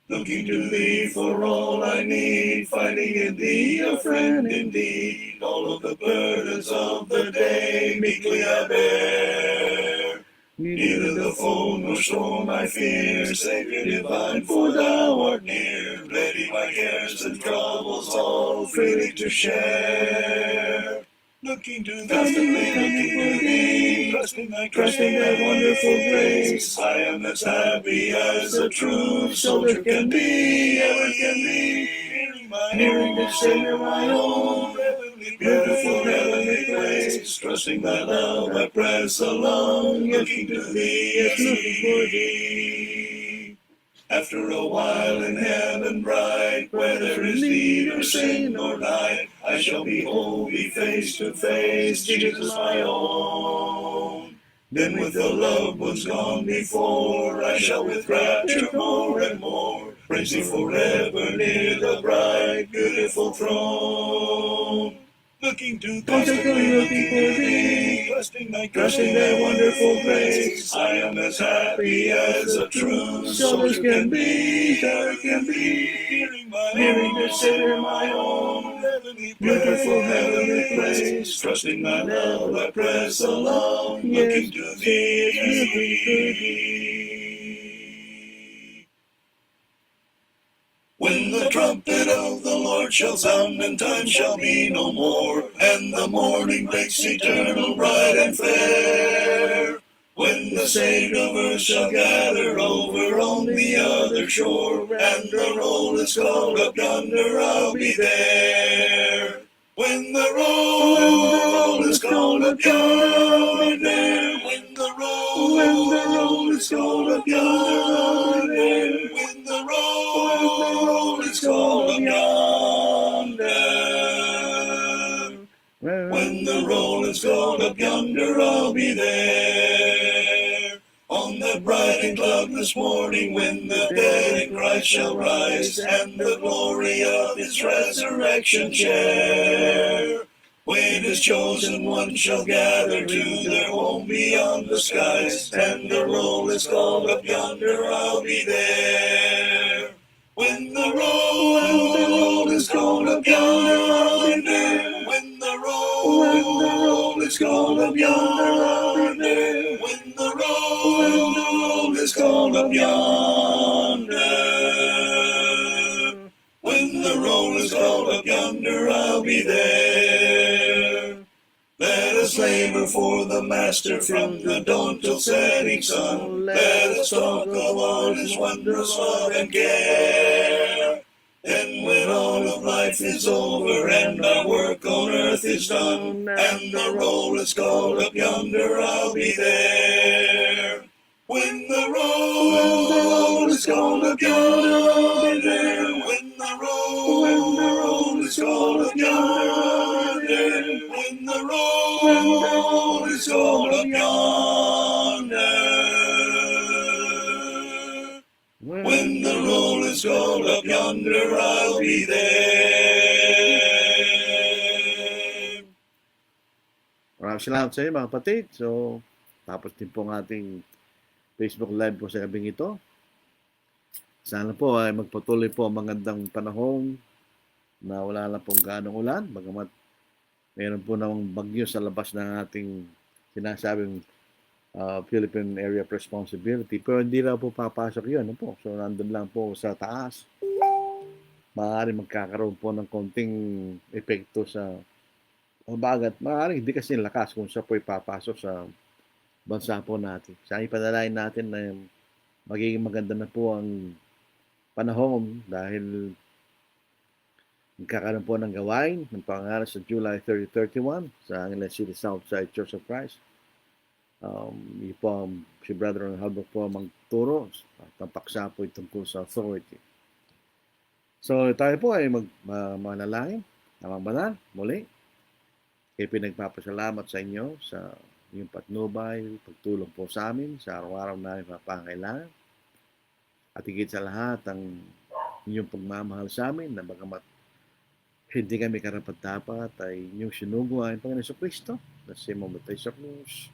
Looking to thee for all I need, finding in thee a friend indeed. All of the burdens of the day meekly I bear. Neither the foe nor storm I fear, Savior divine, for thou art near. Ready my cares and troubles all freely to share. Looking to thee, trusting thy wonderful grace. I am as happy as a true soldier can be, ever can be. Hearing the Savior, my own, beautiful heavenly grace. Trusting thy love, I press along. Looking to thee, yes, looking for thee. After a while in heaven bright, where there is need or sin or night, I shall behold thee face to face, Jesus my own. Then with the loved ones gone before, I shall with rapture more and more praise thee forever near the bright, beautiful throne. Looking to thee, trusting thy wonderful grace. I am as happy as a true soldier can be, there can be. Hearing the Savior, my own, beautiful heavenly praise. Trusting thy love, I press along. Looking to thee. When the trumpet of the Lord shall sound, and time shall be no more, and the morning breaks eternal, bright and fair. When the saved of earth shall gather over on the other shore, and the roll is called up yonder, I'll be there. When the roll is called up yonder, I'll be there. When the roll is called up yonder, I'll be there. When the roll is called up yonder. When the roll is called up yonder, I'll be there. On that bright and cloudless morning, when the dead in Christ shall rise, and the glory of his resurrection share. When his chosen ones shall gather to their home beyond the skies, and the roll is called up yonder, I'll be there. When the roll is called up yonder, I'll be there. When the roll is called up yonder, I'll be there. When the roll is called up yonder. When the roll is called up yonder, I'll be there. Let us labor for the Master from the dawn till setting sun. Let us talk of all his wondrous love and care. And when all of life is over and our work on earth is done, and the roll is called up yonder, I'll be there. When the roll is called up yonder, I'll be there. When the roll is called up yonder, I'll be there. When the roll is called up yonder. When the roll is called up yonder, I'll be there. Maraming salamat sa inyo mga kapatid. So, tapos din po ang ating Facebook Live po sa gabing ito. Sana po ay magpatuloy po ang magandang panahon na wala lang pong ganong ulan. Bagamat meron po namang bagyo sa labas ng ating sinasabing Philippine Area of Responsibility. Pero hindi lang po papasok yun. Ano po? So, nandun lang po sa taas. Maaaring magkakaroon po ng konting epekto sa bagat. Maaaring hindi kasi lakas kung siya po ipapasok sa bansa po natin. Sa ipanalangin natin na magiging maganda na po ang panahon dahil nagkakaroon po ng gawain ng pangalan sa July 30-31 sa Angeles City Southside Church of Christ. Yun po si Brother Halbert po magturo at ang paksa po tungkol sa authority. So tayo po ay manalangin. Amang banal, muli. Kaya pinagpapasalamat sa inyo sa yung patnubay, pagtulong po sa amin sa araw-araw na pangangailangan. At higit sa lahat, ang inyong pagmamahal sa amin na bagamat hindi kami karapat-dapat ay inyong sinuguan Panginoon Jesucristo na siya mamatay sa krus,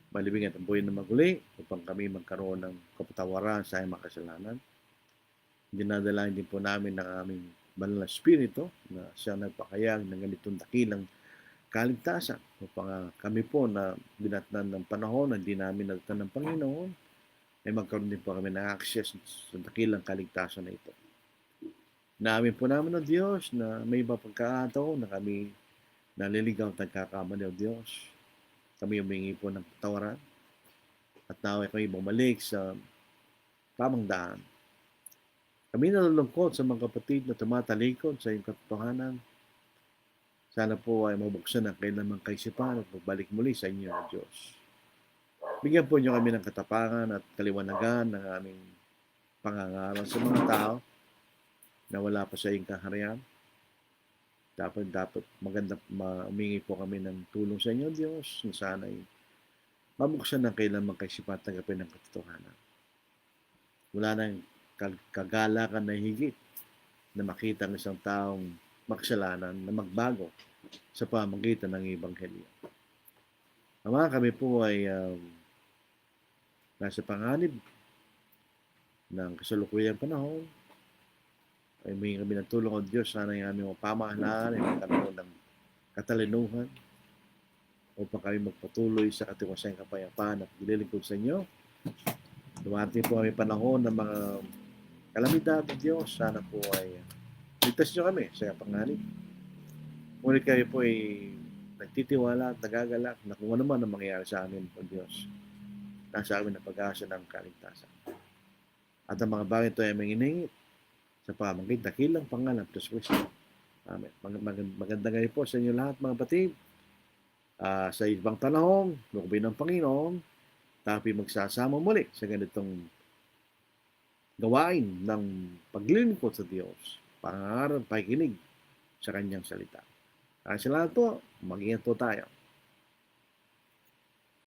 malibing at ang buhay na maguli upang kami magkaroon ng kapatawaran sa aming makasalanan. Dinadalain din po namin ng aming banal na Espiritu na siya nagpakayag ng ganitong dakilang kaligtasan upang kami po na binatnan ng panahon na hindi namin nadatnan ng Panginoon ay magkaroon din po kami ng access sa dakilang kaligtasan na ito. Naamin po namin ng Diyos na may iba pagkakataon na kami naliligaw at nagkakamali o Diyos. Kami humingi po ng patawaran at naway kami bumalik sa tamang daan. Kami nalulungkot sa mga kapatid na tumatalikod sa iyong katotohanan. Sana po ay mabuksan ang kailangang kaisipan at magbalik muli sa inyo ng Diyos. Bigyan po niyo kami ng katapangan at kaliwanagan ng aming pangangaral sa mga tao na wala pa sa iyong kaharian. Dapat maganda umingi po kami ng tulong sa inyo, Diyos, na sana ay mabuksan ang kailangang kaisipan at tanggapin ng katotohanan. Wala nang kagalakan na higit na makita ng isang taong makasalanan na magbago sa pamamagitan ng Ebanghelyo. Ama, kami po ay nasa panganib ng kasalukuyang panahon. Ay may kami ng tulong o Diyos, sana yung aming pamahalaan ay magkaroon ng katalinuhan upang kami magpatuloy sa katiwasayang kapayapaan at dililingkod sa inyo. Dumating po kami panahon ng mga kalamidad o Diyos, sana po ay ligtas nyo kami sa panganib. Ngunit kayo po ay nagtitiwala at nagagalak na kung ano man ang mangyayari sa amin, O Diyos, nasa amin ang pag-asa ng kaligtasan. At ang mga bagay ito ay manginingit sa pamamagitan ng dakilang pangalan ng Diyos Kristo. Amen. Magandang ngayon po sa inyo lahat mga batid. Sa ibang panahon, lukbay ng Panginoon, tayo magsasama muli sa ganitong gawain ng paglilingkod sa Diyos, pangangarap, pakikinig sa Kanyang salita. Salamat po. Mag-ingat po tayo.